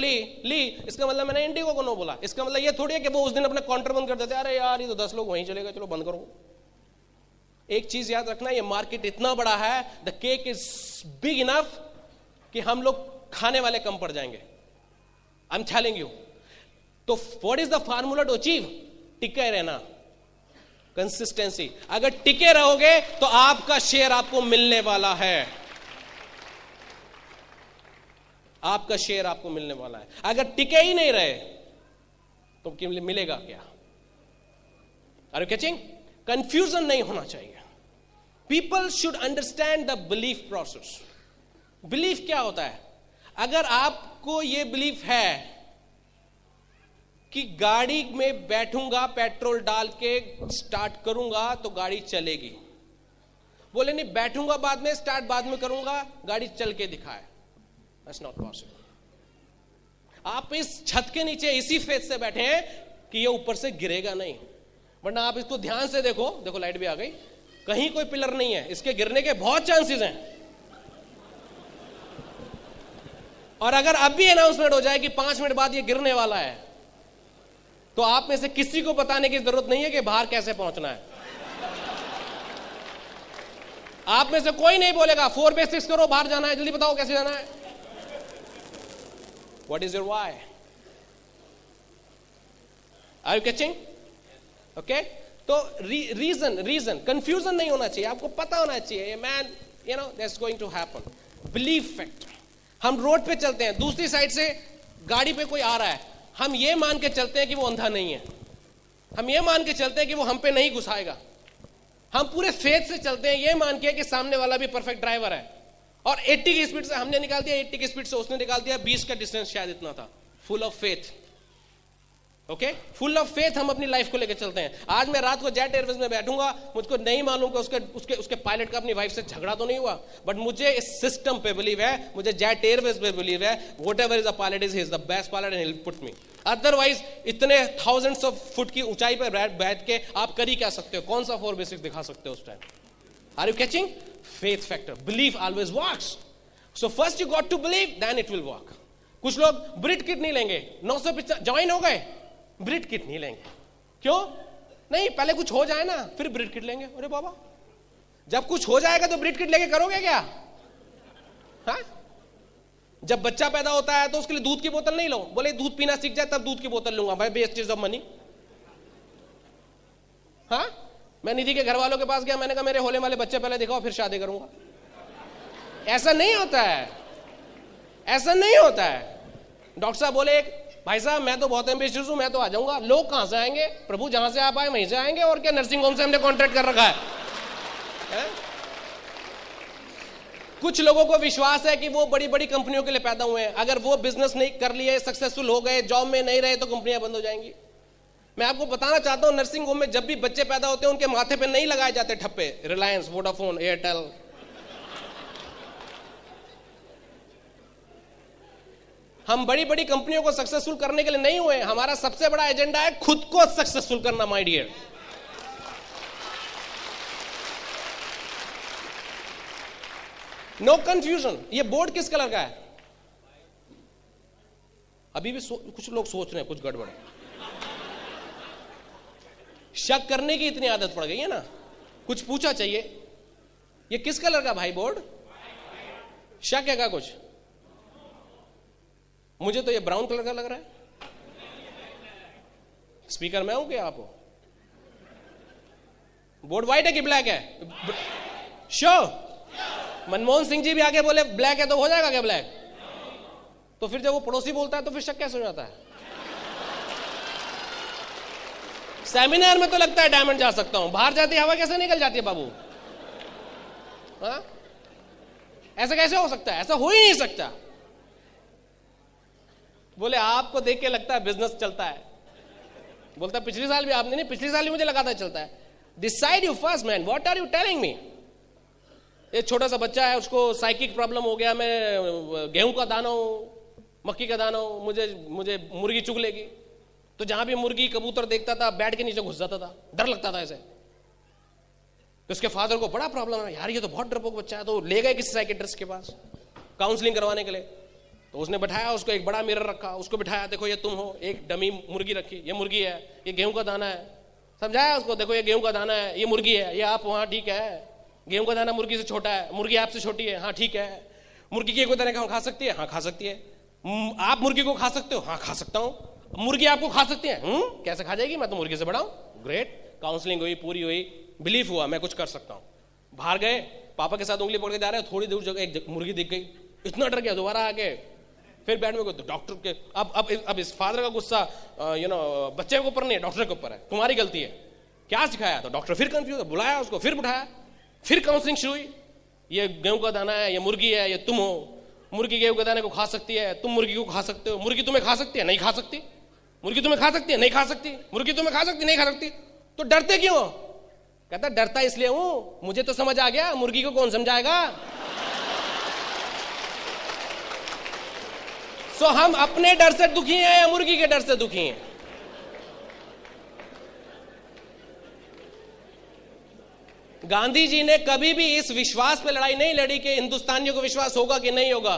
ली, इसका मतलब मैंने इंडिगो को नो बोला। इसका मतलब ये थोड़ी है कि वो उस दिन अपना काउंटर बंद कर देते, अरे यार ये तो 10 लोग वहीं चले गए, चलो बंद करो। एक चीज याद रखना, ये मार्केट इतना बड़ा है, the cake is big enough कि हम लोग खाने वाले कम पड़ जाएंगे। I am telling you. तो what is the formula to achieve? टिके रहना, कंसिस्टेंसी। अगर टिके रहोगे तो आपका शेयर आपको मिलने वाला है, आपका शेयर आपको मिलने वाला है। अगर टिके ही नहीं रहे तो मिलेगा क्या? Are you catching? कंफ्यूजन नहीं होना चाहिए। People should understand the belief process. Belief क्या होता है? अगर आपको यह बिलीफ है कि गाड़ी में बैठूंगा, पेट्रोल डाल के स्टार्ट करूंगा तो गाड़ी चलेगी, बोले नहीं बैठूंगा बाद में, स्टार्ट बाद में करूंगा, गाड़ी चल के दिखाए, दैट्स नॉट पॉसिबल। आप इस छत के नीचे इसी फेथ से बैठे हैं कि ये ऊपर से गिरेगा नहीं, वरना आप इसको ध्यान से देखो लाइट भी आ गई, कहीं कोई पिलर नहीं है, इसके गिरने के बहुत चांसेस हैं। और अगर अब भी अनाउंसमेंट हो जाए कि 5 मिनट बाद ये गिरने वाला है, तो आप में से किसी को बताने की जरूरत नहीं है कि बाहर कैसे पहुंचना है। आप में से कोई नहीं बोलेगा 4 बाय 6 करो, बाहर जाना है, जल्दी बताओ कैसे जाना है। What is your why? Are you catching? Okay, तो रीजन कंफ्यूजन नहीं होना चाहिए, आपको पता होना चाहिए man, you know that's going to happen. Believe factor. हम रोड पे चलते हैं, दूसरी साइड से गाड़ी पे कोई आ रहा है, हम ये मान के चलते हैं कि वो अंधा नहीं है, हम ये मान के चलते हैं कि वो हम पे नहीं घुसाएगा, हम पूरे फेथ से चलते हैं ये मान के कि सामने वाला भी परफेक्ट ड्राइवर है, और 80 की स्पीड से हमने निकाल दिया, 80 की स्पीड से उसने निकाल दिया, 20 का डिस्टेंस शायद इतना था। Full of faith. Okay, full of faith हम अपनी लाइफ को लेकर चलते हैं। आज मैं रात को जेट एयरवेज में बैठूंगा, मुझको नहीं मालूम कि उसके पायलट का अपनी वाइफ से झगड़ा तो नहीं हुआ, बट मुझे इस सिस्टम पे बिलीव है, मुझे जेट एयरवेज पे बिलीव है, whatever is the pilot is, he is the best pilot and he will put me. Otherwise इतने थाउजेंड्स ऑफ फुट की ऊंचाई पर बैठ के आप कर ही क्या सकते हो? कौन सा 4 बेसिक्स दिखा सकते हो उस time? Are you catching? Faith factor. Belief always works. So first you got to believe, then it will work. कुछ लोग ब्रिट किट नहीं लेंगे, 995 ज्वाइन हो गए, ब्रिट किट नहीं लेंगे. क्यों नहीं? पहले कुछ हो जाए ना, फिर ब्रिट किट लेंगे. अरे बाबा, जब कुछ हो जाएगा तो ब्रिट किट लेके करोगे क्या? हाँ? जब बच्चा पैदा होता है तो उसके लिए दूध की बोतल नहीं लो, बोले दूध पीना सीख जाए तब दूध की बोतल लूंगा. भाई वेस्टेज ऑफ मनी. हाँ, मैं निधि के घर वालों के पास गया, मैंने कहा मेरे होने वाले बच्चे पहले दिखाओ फिर शादी करूंगा. ऐसा नहीं होता है, ऐसा नहीं होता है. डॉक्टर साहब बोले भाई साहब मैं तो बहुत एम्बिशियस हूं, मैं तो आ जाऊंगा. लोग कहां से आएंगे? प्रभु जहां से आप आए वहीं से आएंगे. और क्या, नर्सिंग होम से हमने कॉन्ट्रैक्ट कर रखा है? कुछ लोगों को विश्वास है कि वो बड़ी बड़ी कंपनियों के लिए पैदा हुए हैं. अगर वो बिजनेस नहीं कर लिए, सक्सेसफुल हो गए, जॉब में नहीं रहे तो कंपनियां बंद हो जाएंगी. मैं आपको बताना चाहता हूं, नर्सिंग होम में जब भी बच्चे पैदा होते हैं उनके माथे पे नहीं लगाए जाते ठप्पे. Reliance, Vodafone, Airtel. हम बड़ी बड़ी कंपनियों को सक्सेसफुल करने के लिए नहीं हुए. हमारा सबसे बड़ा एजेंडा है खुद को सक्सेसफुल करना. My dear, no confusion. ये बोर्ड किस कलर का है? अभी भी कुछ लोग सोच रहे हैं कुछ गड़बड़. शक करने की इतनी आदत पड़ गई है ना, कुछ पूछा चाहिए. ये किस कलर का भाई बोर्ड? शक है क्या कुछ? मुझे तो ये ब्राउन कलर का लग रहा है. स्पीकर मैं हूं क्या आप हो? बोर्ड व्हाइट है कि ब्लैक है? श्योर. मनमोहन सिंह जी भी आगे बोले ब्लैक है तो हो जाएगा क्या ब्लैक? तो फिर जब वो पड़ोसी बोलता है तो फिर शक कैसे हो जाता है? सेमिनार में तो लगता है डायमंड जा सकता हूं, बाहर जाती हवा कैसे निकल जाती है बाबू? हाँ, ऐसा कैसे हो सकता है? ऐसा हो ही नहीं सकता. बोले आपको देख के लगता है बिजनेस चलता है. बोलता है पिछले साल भी आपने नहीं, पिछले साल भी मुझे लगा था चलता है. Decide you first man, what are you telling me? एक छोटा सा बच्चा है, उसको साइकिक प्रॉब्लम हो गया, मैं गेहूं का दाना हूं, मक्की का दाना हूं, मुझे मुर्गी चुग लेगी. तो जहां भी मुर्गी कबूतर देखता था बैठ के नीचे घुस जाता था, डर लगता था ऐसे. तो उसके फादर को बड़ा प्रॉब्लम है, यार ये तो बहुत डरपोक बच्चा है. तो ले गए किसी साइकियाट्रिस्ट के पास काउंसलिंग करवाने के लिए. तो उसने बैठाया उसको, एक बड़ा मिरर रखा, उसको बिठाया, देखो ये तुम हो. एक डमी मुर्गी रखी, ये मुर्गी है, ये गेहूं का दाना है. समझाया उसको, देखो ये गेहूं का दाना है, ये मुर्गी है, ये आप वहां. ठीक है, गेहूं का दाना मुर्गी से छोटा है, मुर्गी आपसे छोटी है. हाँ ठीक है. मुर्गी गेहूं का दाना खा सकती है? हाँ खा सकती है. आप मुर्गी को खा सकते हो? हाँ खा सकता हूं. मुर्गी आपको खा सकती है? कैसे खा जाएगी, मैं तो मुर्गी से बड़ा हूं. ग्रेट. काउंसलिंग हुई, पूरी हुई, बिलीफ हुआ मैं कुछ कर सकता हूं. बाहर गए, पापा के साथ उंगली पकड़ के जा रहे हैं, थोड़ी दूर जगह एक मुर्गी दिख गई, इतना डर गया, दोबारा आके फिर बैठ में डॉक्टर के. अब इस फादर का गुस्सा बच्चे के ऊपर नहीं है, डॉक्टर के ऊपर है. तुम्हारी गलती है, क्या सिखाया? तो डॉक्टर फिर कंफ्यूज, बुलाया उसको, फिर बुठाया, फिर काउंसलिंग शुरू हुई. ये गेहूं का दाना है, ये मुर्गी है, ये तुम हो. मुर्गी गेहूं के दाने को खा सकती है, तुम मुर्गी को खा सकते हो. मुर्गी तुम्हें खा सकती है? नहीं खा सकती. मुर्गी तुम्हें खा सकती है? नहीं खा सकती. मुर्गी तुम्हें खा सकती, नहीं खा सकती. तो डरते क्यों? कहता डरता इसलिए हूं, मुझे तो समझ आ गया, मुर्गी को कौन समझाएगा. सो हम अपने डर से दुखी हैं या मुर्गी के डर से दुखी हैं? गांधी जी ने कभी भी इस विश्वास पे लड़ाई नहीं लड़ी कि हिंदुस्तानियों को विश्वास होगा कि नहीं होगा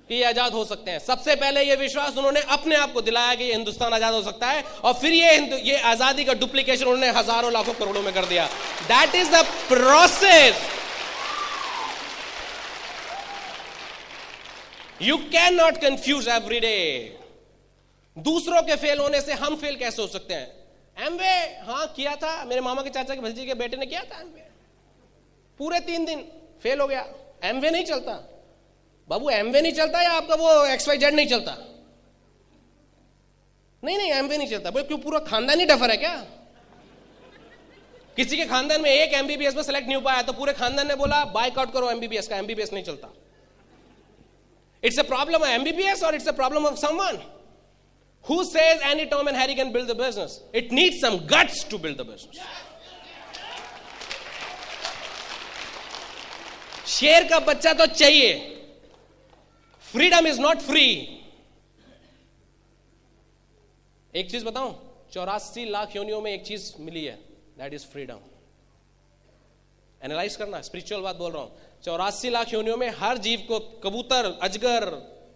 कि ये आजाद हो सकते हैं. सबसे पहले ये विश्वास उन्होंने अपने आप को दिलाया कि ये हिंदुस्तान आजाद हो सकता है, और फिर ये आजादी का डुप्लीकेशन उन्होंने हजारों लाखों करोड़ों में कर दिया. That is the process. You can not confuse every day. दूसरों के फेल होने से हम फेल कैसे हो सकते हैं? एमवे हाँ किया था, मेरे मामा के चाचा के भतीजे के बेटे ने किया था एमवे, पूरे 3 दिन फेल हो गया. एमवे नहीं चलता बाबू, एमवे नहीं चलता या आपका वो XYZ नहीं चलता? नहीं एमवे नहीं चलता. क्यों, पूरा खानदान ही डफर है क्या? किसी के खानदान में एक MBBS में सेलेक्ट नहीं हो पाया तो पूरे खानदान ने बोला बाइकआउट करो MBBS का, MBBS नहीं चलता. It's a problem of MBBS or it's a problem of someone who says Andy, Tom and Harry can build the business. It needs some guts to build the business. शेर का बच्चा तो चाहिए. Freedom is not free. एक चीज बताऊं, 84 लाख योनियों में एक चीज मिली है, दैट इज फ्रीडम. एनालाइज करना, स्पिरिचुअल बात बोल रहा हूं। 84 लाख योनियों में हर जीव को, कबूतर, अजगर,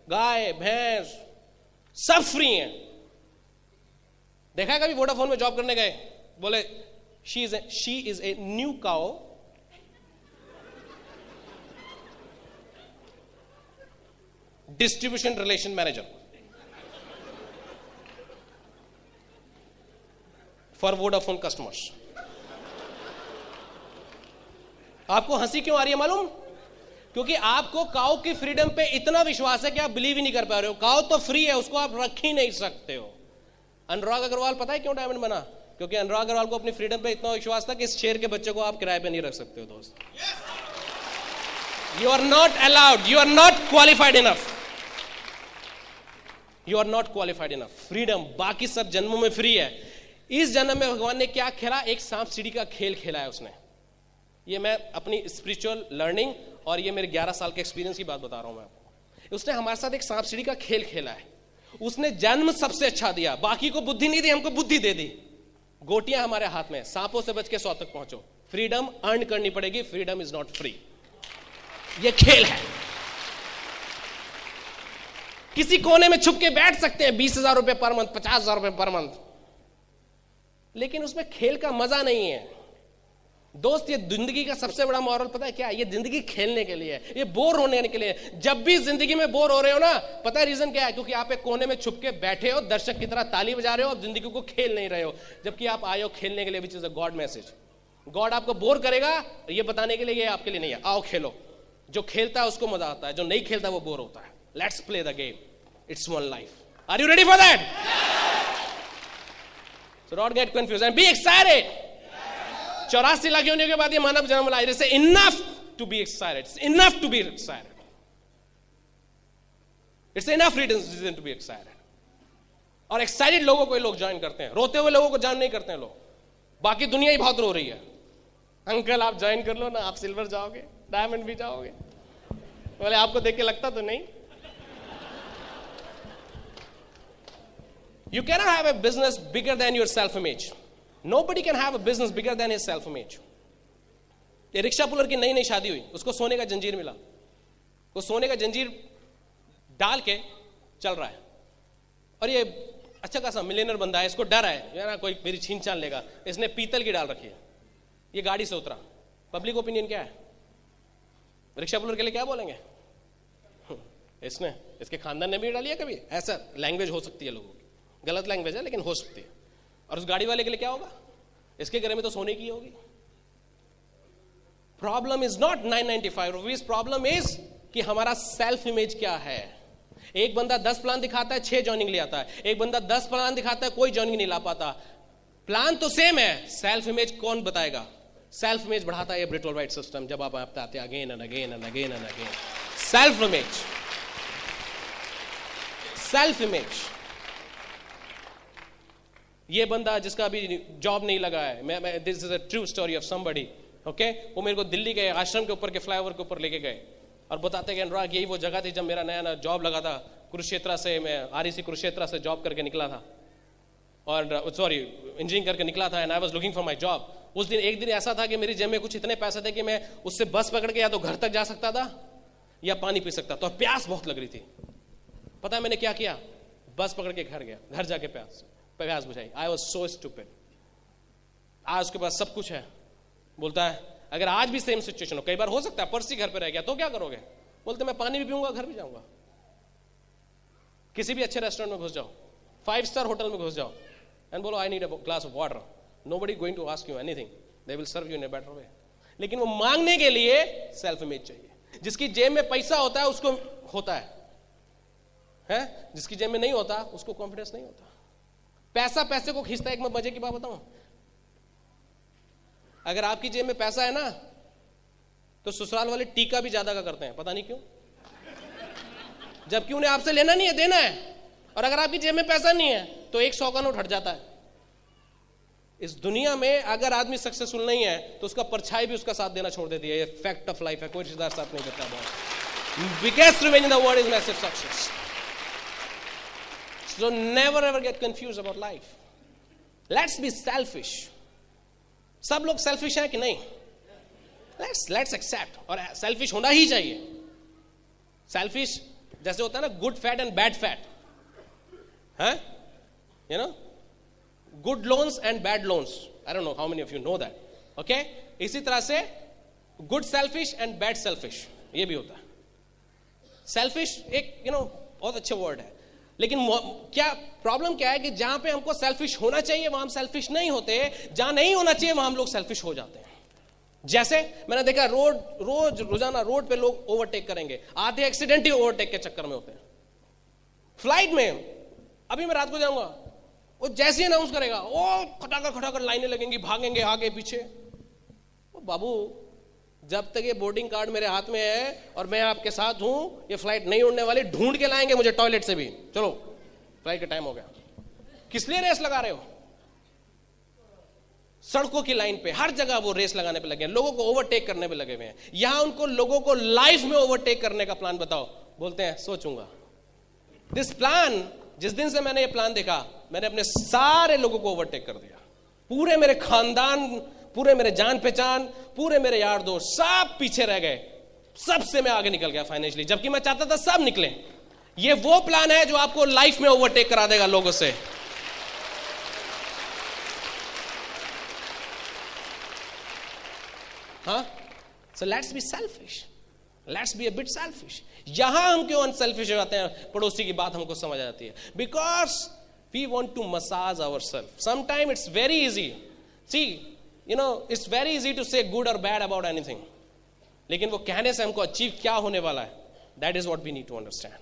गाय, भैंस, सब फ्री हैं। देखा है कभी वोडाफोन में जॉब करने गए, बोले she is a new cow, distribution relation manager for Vodafone customers. आपको हंसी क्यों आ रही है मालूम? क्योंकि आपको काउ की फ्रीडम पे इतना विश्वास है कि आप बिलीव ही नहीं कर पा रहे हो। काउ तो फ्री है, उसको आप रख ही नहीं सकते हो। अनुराग अग्रवाल पता है क्यों डायमंड बना? क्योंकि अनुराग अग्रवाल को अपनी फ्रीडम पे इतना विश्वास था कि इस शेर के बच्चे को आप किराए पे नहीं रख सकते हो। दोस्त, you are not allowed, you are not qualified enough, you are not qualified enough. Freedom बाकी सब जन्मों में फ्री है। इस जन्म में भगवान ने क्या खेला? एक सांप सीढ़ी का खेल खेला है उसने। ये मैं अपनी स्पिरिचुअल लर्निंग और ये मेरे 11 साल के एक्सपीरियंस की बात बता रहा हूं मैं आपको। उसने हमारे साथ एक सांप सीढ़ी का खेल खेला है। उसने जन्म सबसे अच्छा दिया, बाकी को बुद्धि नहीं दी, हमको बुद्धि दे दी। गोटियां हमारे हाथ में, सांपों से बच के 100 तक पहुंचो। फ्रीडम अर्न करनी पड़ेगी, फ्रीडम इज नॉट फ्री। ये खेल है। किसी कोने में छुप के बैठ सकते हैं 20,000 रुपए पर मंथ, 50,000 रुपए पर मंथ, लेकिन उसमें खेल का मजा नहीं है। दोस्त, ये जिंदगी का सबसे बड़ा मॉरल पता है क्या है? ये जिंदगी खेलने के लिए है, ये बोर होने के लिए है। जब भी जिंदगी में बोर हो रहे हो ना, पता है रीजन क्या है? क्योंकि आप एक कोने में छुप के बैठे हो, दर्शक की तरह ताली बजा रहे हो, अब जिंदगी को खेल नहीं रहे हो। जबकि आप आए हो खेलने के लिए, which is a God message. God आपको बोर करेगा ये बताने के लिए ये आपके लिए नहीं है। आओ खेलो। जो खेलता है उसको मजा आता है, जो नहीं खेलता वो बोर होता है। Let's play the game, it's one life. Are you ready for that? So don't get confused and be excited. 84 lakh योनियों के बाद ये मानव जन्म लाया। It's enough to be excited. It's enough to be excited. It's enough reason to be excited. और excited लोगों को ये लोग ज्वाइन करते हैं, रोते हुए लोगों को ज्वाइन नहीं करते हैं लोग। बाकी दुनिया ही बहुत रो रही है। अंकल आप ज्वाइन कर लो ना, आप सिल्वर जाओगे, डायमंड भी जाओगे। बोले आपको देख के लगता तो नहीं। You cannot have a business bigger than your self-image. Nobody can have a business bigger than his self-image. ये रिक्शा पुलर की नई नई शादी हुई, उसको सोने का जंजीर मिला। वो सोने का जंजीर डाल के चल रहा है, और ये अच्छा खासा मिलियनर बंदा है, इसको डर है यार कोई मेरी छीन छान लेगा। इसने पीतल की डाल रखी है। ये गाड़ी से उतरा। पब्लिक ओपिनियन क्या है? रिक्शा पुलर के लिए क्या बोलेंगे? इसने, इसके खानदान ने भी डाली है कभी? ऐसा लैंग्वेज हो सकती है लोगों की, गलत लैंग्वेज है लेकिन हो सकती है। और उस गाड़ी वाले के लिए क्या होगा? इसके घर में तो सोने की होगी। Problem is not 995 rupees, problem is कि हमारा सेल्फ इमेज क्या है। एक बंदा 10 प्लान दिखाता है, 6 जॉइनिंग ले आता है। एक बंदा 10 प्लान दिखाता है, कोई जॉइनिंग नहीं ला पाता। प्लान तो सेम है, सेल्फ इमेज कौन बताएगा? सेल्फ इमेज बढ़ाता है ये ब्रिटल वाइट सिस्टम। जब आप आते again and again and again and again. Self image, self image. ये बंदा जिसका अभी जॉब नहीं लगा है, मैं this is a true story of somebody, okay. वो मेरे को दिल्ली के आश्रम के ऊपर के फ्लाईओवर के ऊपर लेके गए और बताते कि अनुराग यही वो जगह थी जब मेरा नया जॉब लगा था। कुरुक्षेत्र से, मैं आरईसी कुरुक्षेत्र से जॉब करके निकला था, और सॉरी इंजीनियरिंग करके निकला था, and I was looking for my job. उस दिन एक दिन ऐसा था कि मेरी जेब में कुछ इतने पैसे थे कि मैं उससे बस पकड़ के या तो घर तक जा सकता था या पानी पी सकता था, और प्यास बहुत लग रही थी। पता है मैंने क्या किया? बस पकड़ के घर गया, घर जाके प्यास बुझाई। I was so stupid. आज उसके पास सब कुछ है, बोलता है अगर आज भी सेम सिचुएशन हो, कई बार हो सकता है पर्सी घर पे रह गया तो क्या करोगे? बोलते मैं पानी भी पीऊंगा, घर भी जाऊंगा। किसी भी अच्छे रेस्टोरेंट में घुस जाओ, 5 स्टार होटल में घुस जाओ एंड बोलो I need a glass of water, nobody going to ask you anything, they will serve you in a better way. लेकिन वो मांगने के लिए सेल्फ इमेज चाहिए। जिसकी जेब में पैसा होता है उसको होता है, जिसकी जेब में नहीं होता उसको कॉन्फिडेंस नहीं होता। पैसा पैसे को खींचता है। एक मैं मजे की बात बताऊं, अगर आपकी जेब में पैसा है ना तो ससुराल वाले टीका भी ज्यादा का करते हैं, पता नहीं क्यों, जबकि उन्हें आपसे लेना नहीं है, देना है। और अगर आपकी जेब में पैसा नहीं है तो 100 का नोट हट जाता है। इस दुनिया में अगर आदमी सक्सेसफुल नहीं है तो उसका परछाई भी उसका साथ देना छोड़ देती है। ये फैक्ट ऑफ लाइफ है, कोई रिश्तेदार साथ नहीं देता। बहुत biggest revenge in the world is massive success. So never ever get confused about life. Let's be selfish. सब लोग सेल्फिश हैं कि नहीं? लेट्स एक्सेप्ट, और सेल्फिश होना ही चाहिए. सेल्फिश जैसे होता है ना, good fat and bad fat, है you know, good loans and bad loans. I don't know how many of you know that. Okay, इसी तरह से good selfish and bad selfish, ये भी होता है. सेल्फिश एक बहुत अच्छा वर्ड है, लेकिन क्या प्रॉब्लम क्या है कि जहां पे हमको सेल्फिश होना चाहिए वहां हम सेल्फिश नहीं होते, जहां नहीं होना चाहिए वहां हम लोग सेल्फिश हो जाते हैं. जैसे मैंने देखा रोजाना रोड पे लोग ओवरटेक करेंगे, आधे एक्सीडेंट ही ओवरटेक के चक्कर में होते हैं. फ्लाइट में अभी मैं रात को जाऊंगा, वो जैसे ही अनाउंस करेगा वो खटाखट लाइनें लगेंगी, भागेंगे आगे पीछे. वो बाबू, जब तक ये बोर्डिंग कार्ड मेरे हाथ में है और मैं आपके साथ हूं, ये फ्लाइट नहीं उड़ने वाली. ढूंढ के लाएंगे मुझे टॉयलेट से भी. चलो फ्लाइट का टाइम हो गया. किस लिए रेस लगा रहे हो? सड़कों की लाइन पे हर जगह वो रेस लगाने पे लगे हैं, लोगों को ओवरटेक करने पे लगे हुए हैं. यहां उनको लोगों को लाइफ में ओवरटेक करने का प्लान बताओ, बोलते हैं सोचूंगा. दिस प्लान, जिस दिन से मैंने ये प्लान देखा, मैंने अपने सारे लोगों को ओवरटेक कर दिया. पूरे मेरे खानदान, पूरे मेरे जान पहचान, पूरे मेरे यार दोस्त सब पीछे रह गए. सबसे मैं आगे निकल गया फाइनेंशियली, जबकि मैं चाहता था सब निकले. ये वो प्लान है जो आपको लाइफ में ओवरटेक करा देगा लोगों से. हाँ, so let's be selfish, let's be a bit selfish. यहां हम क्यों अनसेल्फिश हो जाते हैं? पड़ोसी की बात हमको समझ आ जाती है. Because we want to massage our self. Sometime it's very easy, see it's very easy to say good or bad about anything, लेकिन वो कहने से हमको अचीव क्या होने वाला है, that is what we need to understand.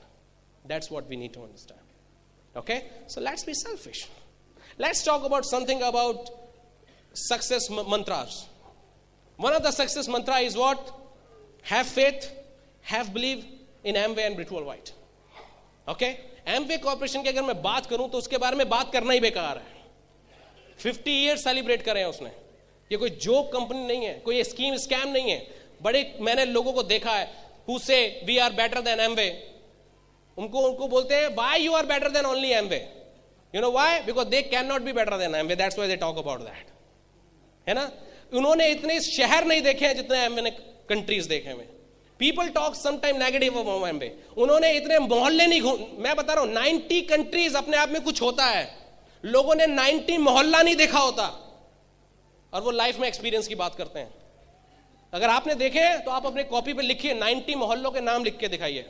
That's what we need to understand. Okay, so let's be selfish. Let's talk about something about success mantras. One of the success mantra is what? Have faith, have belief in Amway and Brit Worldwide. Okay, Amway Corporation की अगर मैं बात करूं तो उसके बारे में बात करना ही बेकार है. 50 years सेलिब्रेट करे हैं उसने. ये कोई जोक कंपनी नहीं है, कोई स्कीम स्कैम नहीं है. बड़े मैंने लोगों को देखा है who say we are better than Amway. उनको बोलते हैं why you are better than only Amway. You know why? Because they cannot be better than Amway. That's why they talk about that. है ना? उन्होंने इतने शहर नहीं देखे हैं जितने Amway ने कंट्रीज देखे हुए. People talk sometime negative of Amway. उन्होंने इतने मोहल्ले नहीं मैं बता रहा हूं 90 कंट्रीज अपने आप में कुछ होता है. लोगों ने 90 मोहल्ला नहीं देखा होता और वो लाइफ में एक्सपीरियंस की बात करते हैं. अगर आपने देखे तो आप अपने कॉपी पे लिखिए 90 मोहल्लों के नाम लिख के दिखाइए.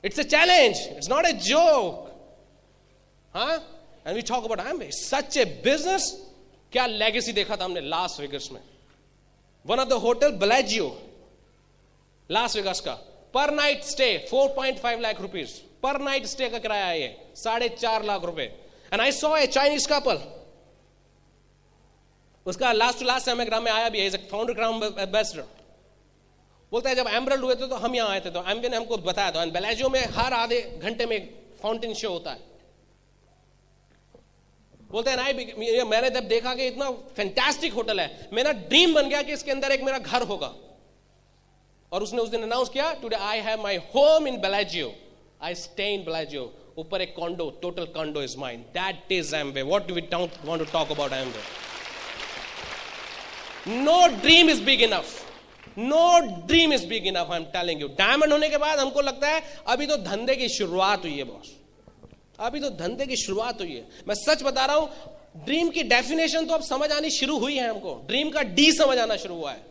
It's a challenge, it's not a joke. हाँ, and we talk about Amway, such a business. क्या लेगेसी देखा था हमने लास वेगस में. One of the hotel Bellagio Las Vegas का per night stay 4.5 lakh rupees per night stay का किराया है, ये 4.5 लाख रुपए. And I saw a Chinese couple, उसका लास्ट टू लास्ट एमएग्राम में आया भी है, फाउंडर ग्राम एम्बेसडर. बोलता है जब एमरल्ड हुए थे तो हम यहां आए थे, तो Amway ने हमको बताया था. Bellagio में हर आधे घंटे में फाउंटेन शो होता है. बोलते हैं मैंने जब देखा कि इतना फैंटास्टिक होटल है, मेरा ड्रीम बन गया कि इसके अंदर एक मेरा घर होगा. और उसने उस दिन अनाउंस किया today I have my home in Bellagio. I stay in Bellagio. ऊपर एक condo, total condo is mine. That is Amway. What do we want to talk about Amway? No dream is big enough. No dream is big enough. I'm telling you. Diamond होने के बाद हमको लगता है अभी तो धंधे की शुरुआत हुई है बॉस, अभी तो धंधे की शुरुआत हुई है. मैं सच बता रहा हूं, ड्रीम की डेफिनेशन तो अब समझ आनी शुरू हुई है. हमको ड्रीम का डी समझ आना शुरू हुआ है.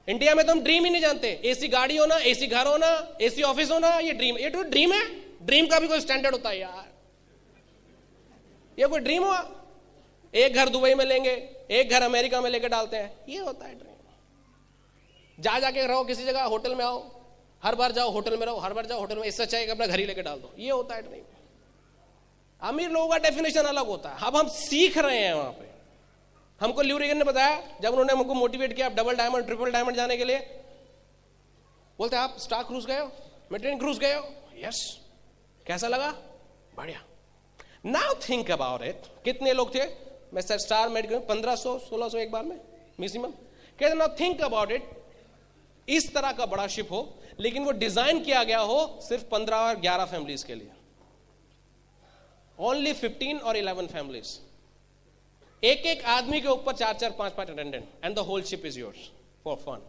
इंडिया में तो हम ड्रीम ही नहीं जानते. एसी गाड़ी होना, एसी घर होना, एसी ऑफिस होना, ये तो ड्रीम है. ड्रीम का भी कोई स्टैंडर्ड होता है यार? ये कोई ड्रीम हुआ? एक घर दुबई में लेंगे, एक घर अमेरिका में लेकर डालते हैं, ये होता है ड्रीम. जाके रहो किसी जगह, होटल में आओ, हर बार जाओ होटल में रहो, हर बार जाओ होटल में. इससे अच्छा है कि अपना घर ही लेकर डाल दो. ये होता है ड्रीम. अमीर लोगों का डेफिनेशन अलग होता है. अब हम सीख रहे हैं वहां पे. हमको ल्यू रीगन ने बताया, जब उन्होंने हमको मोटिवेट किया डबल डायमंड ट्रिपल डायमंड जाने के लिए, बोलते हैं आप स्टार क्रूज गए हो, मेडिटेरियन क्रूज गए हो? यस. कैसा लगा? बढ़िया. Now think about it. कितने लोग थे? मैं सर स्टार मेडिकल 1500-1600 एक बार में मैक्सिमम. कहते नाउ थिंक अबाउट इट, इस तरह का बड़ा शिप हो, लेकिन वो डिजाइन किया गया हो सिर्फ 15 और 11 फैमिलीज के लिए. ओनली 15 और 11 फैमिलीज. एक आदमी के ऊपर 4-4, 5-5 attendant, and the whole ship is yours. For fun.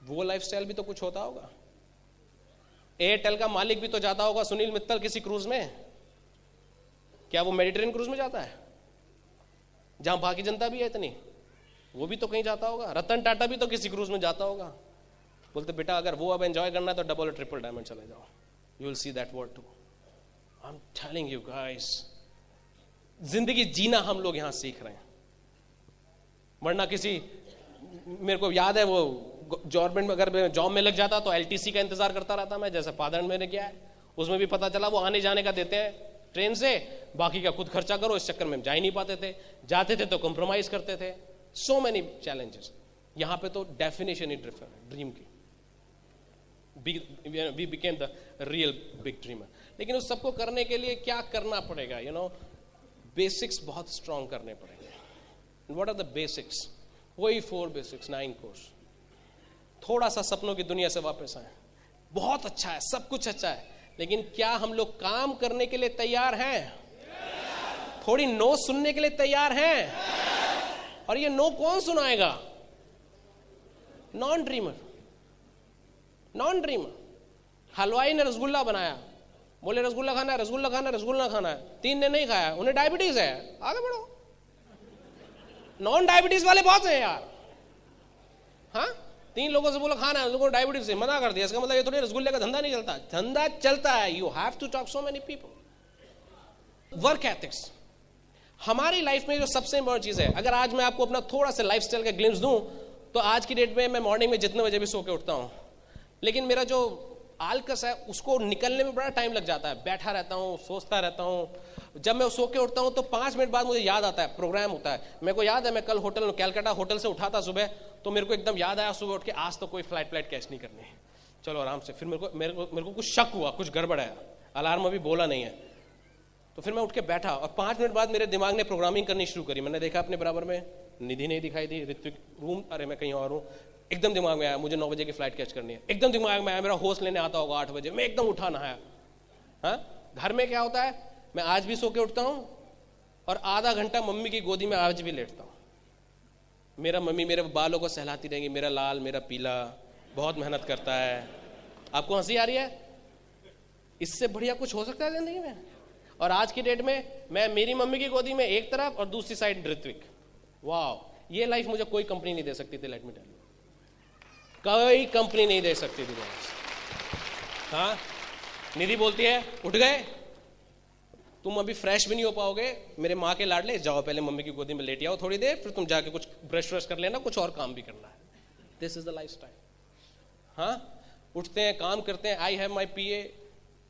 वो लाइफस्टाइल भी तो कुछ होता होगा। एयरटेल का मालिक भी तो जाता होगा, सुनील मित्तल, किसी क्रूज में। क्या वो मेडिटेरियन क्रूज में जाता है जहां बाकी जनता भी है इतनी? वो भी तो कहीं जाता होगा। रतन टाटा भी तो किसी क्रूज में जाता होगा। बोलते बेटा अगर वो अब एंजॉय करना है तो डबल और ट्रिपल डायमंड चले जाओ, you will see that word too. I am telling you guys, जिंदगी जीना हम लोग यहां सीख रहे हैं। वरना किसी, मेरे को याद है वो गवर्नमेंट में अगर जॉब में लग जाता तो एलटीसी का इंतजार करता रहता मैं, जैसे फादर मैंने किया है। उसमें भी पता चला वो आने जाने का देते हैं ट्रेन से, बाकी का खुद खर्चा करो। इस चक्कर में जा ही नहीं पाते थे, जाते थे तो कॉम्प्रोमाइज करते थे। So many challenges. यहां पे तो डेफिनेशन ही डिफरेंट ड्रीम की। We became the real big dreamer. लेकिन उस सबको करने के लिए क्या करना पड़ेगा? यू नो, बेसिक्स बहुत स्ट्रांग करने पड़ेंगे। What are the basics? वही 4 बेसिक्स, 9 कोर्स। थोड़ा सा सपनों की दुनिया से वापस आए। बहुत अच्छा है, सब कुछ अच्छा है, लेकिन क्या हम लोग काम करने के लिए तैयार हैं? थोड़ी नो सुनने के लिए तैयार हैं? और ये नो कौन सुनाएगा? Non dreamer. Non dreamer. हलवाई ने रसगुल्ला बनाया, बोले रसगुल्ला खाना है, रसगुल्ला खाना है, रसगुल्ला खाना है। 3 ने नहीं खाया, उन्हें डायबिटीज है, आगे बढ़ो। नॉन डायबिटीज वाले बहुत हैं यार। हाँ, 3 लोगों से बोला खाना है, लोगों ने डायबिटीज से मना कर दिया। इसका मतलब ये थोड़ी रसगुल्ले का धंधा नहीं चलता। धंधा चलता है। You have to talk so many people. Work ethics हमारी लाइफ में जो सबसे इंपॉर्टेंट चीज है। अगर आज मैं आपको अपना थोड़ा सा लाइफस्टाइल का ग्लिम्स दूं, तो आज की डेट में मैं मॉर्निंग में जितने बजे भी सो के उठता हूं, लेकिन मेरा जो आलकस है उसको निकलने में बड़ा टाइम लग जाता है। बैठा रहता हूं, सोचता रहता हूं। जब मैं सो के उठता हूं तो 5 मिनट बाद मुझे याद आता है, प्रोग्राम होता है। मेरे को याद है, मैं कल कैलकाटा होटल से उठा था सुबह, तो मेरे को एकदम याद आया सुबह उठ के, आज तो कोई फ्लाइट कैच नहीं करनी है, चलो आराम से। फिर मेरे को कुछ शक हुआ, कुछ गड़बड़ है, अलार्म अभी बोला नहीं है। तो फिर मैं उठ के बैठा और 5 मिनट बाद मेरे दिमाग ने प्रोग्रामिंग करनी शुरू करी। मैंने देखा अपने बराबर में निधि नहीं दिखाई दी, ऋत्विक रूम, अरे मैं कहीं और हूँ। एकदम दिमाग में आया मुझे 9 बजे की फ्लाइट कैच करनी है। एकदम दिमाग में आया मेरा होस्ट लेने आता होगा 8 बजे। मैं एकदम उठा नहाया। हाँ, घर में क्या होता है, मैं आज भी सो के उठता हूँ और आधा घंटा मम्मी की गोदी में आज भी लेटता हूँ। मेरा मम्मी मेरे बालों को सहलाती रहेगी, मेरा लाल मेरा पीला, बहुत मेहनत करता है। आपको हंसी आ रही है? इससे बढ़िया कुछ हो सकता है जिंदगी में? और आज की डेट में मैं मेरी मम्मी की गोदी में एक तरफ और दूसरी साइड ऋत्विक। वाह, ये लाइफ मुझे कोई कंपनी नहीं दे सकती थी। लेट मी टेल यू, कोई कंपनी नहीं दे सकती थी। हाँ, निधि बोलती है उठ गए, तुम अभी फ्रेश भी नहीं हो पाओगे, मेरे माँ के लाडले, जाओ पहले मम्मी की गोदी में लेट आओ थोड़ी देर, फिर तुम जाके कुछ ब्रश व्रश कर लेना, कुछ और काम भी करना है। This is the life style. हाँ, उठते हैं, काम करते हैं। आई हैव माई पीए,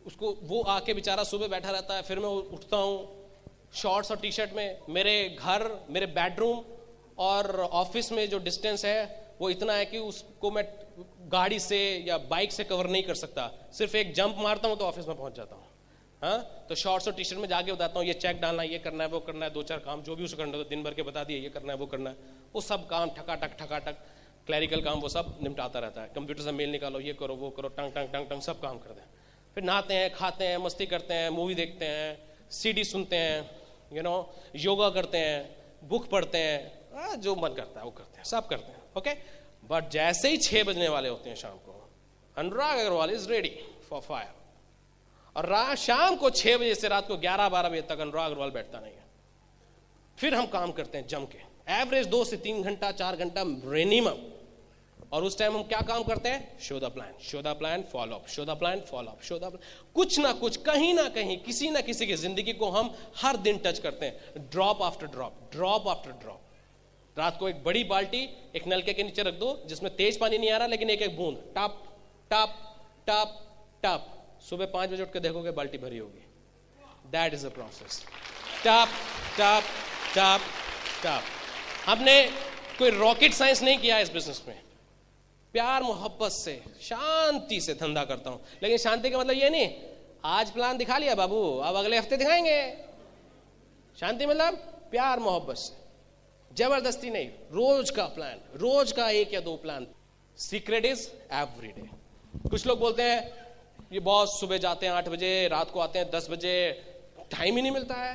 उसको वो आके बेचारा सुबह बैठा रहता है, फिर मैं उठता हूँ शॉर्ट्स और टी शर्ट में। मेरे घर, मेरे बेडरूम और ऑफिस में जो डिस्टेंस है वो इतना है कि उसको मैं गाड़ी से या बाइक से कवर नहीं कर सकता। सिर्फ एक जंप मारता हूँ तो ऑफिस में पहुंच जाता हूँ। हाँ, तो शॉर्ट्स और टी शर्ट में जाके बताता हूँ ये चेक डालना, ये करना है, वो करना है, 2-4 काम जो भी उसे करना है तो दिन भर के बता दिए, ये करना है, वो करना है। वो सब काम ठकाठक क्लैरिकल काम वो सब निपटाता रहता है। कंप्यूटर से मेल निकालो, ये करो, वो करो, टंग टंग टंग टंग सब काम करते हैं। फिर नहाते हैं, खाते हैं, मस्ती करते हैं, मूवी देखते हैं, सीडी सुनते हैं, यू नो, योगा करते हैं, बुक पढ़ते हैं, जो मन करता है वो करते हैं, सब करते हैं। ओके, बट जैसे ही 6 बजने वाले होते हैं शाम को, Anurag Agarwal is ready for fire. और शाम को 6 बजे से रात को 11-12 बजे तक अनुराग अग्रवाल बैठता नहीं है। फिर हम काम करते हैं जम के, एवरेज 2 से 3 घंटा 4 घंटा मिनिमम। और उस टाइम हम क्या काम करते हैं? Show the plan, show the plan, follow up, show the plan, follow up, show the plan. कुछ ना कुछ, कहीं ना कहीं, किसी ना किसी की जिंदगी को हम हर दिन टच करते हैं, drop after drop, drop after drop. रात को एक बड़ी बाल्टी एक नलके के नीचे रख दो जिसमें तेज पानी नहीं आ रहा, लेकिन एक एक बूंद टप टप टप टप। सुबह 5 बजे उठ के देखोगे बाल्टी भरी होगी। दैट इज अ प्रोसेस, टप टप टप टप। हमने कोई रॉकेट साइंस नहीं किया इस बिजनेस में। प्यार मोहब्बत से, शांति से धंधा करता हूं। लेकिन शांति का मतलब ये नहीं आज प्लान दिखा लिया बाबू, अब अगले हफ्ते दिखाएंगे। शांति मतलब प्यार मोहब्बत से, जबरदस्ती नहीं, रोज का प्लान, रोज का 1 या 2 plan. Secret is every day. कुछ लोग बोलते हैं ये बॉस सुबह जाते हैं 8 बजे, रात को आते हैं 10 बजे, टाइम ही नहीं मिलता है।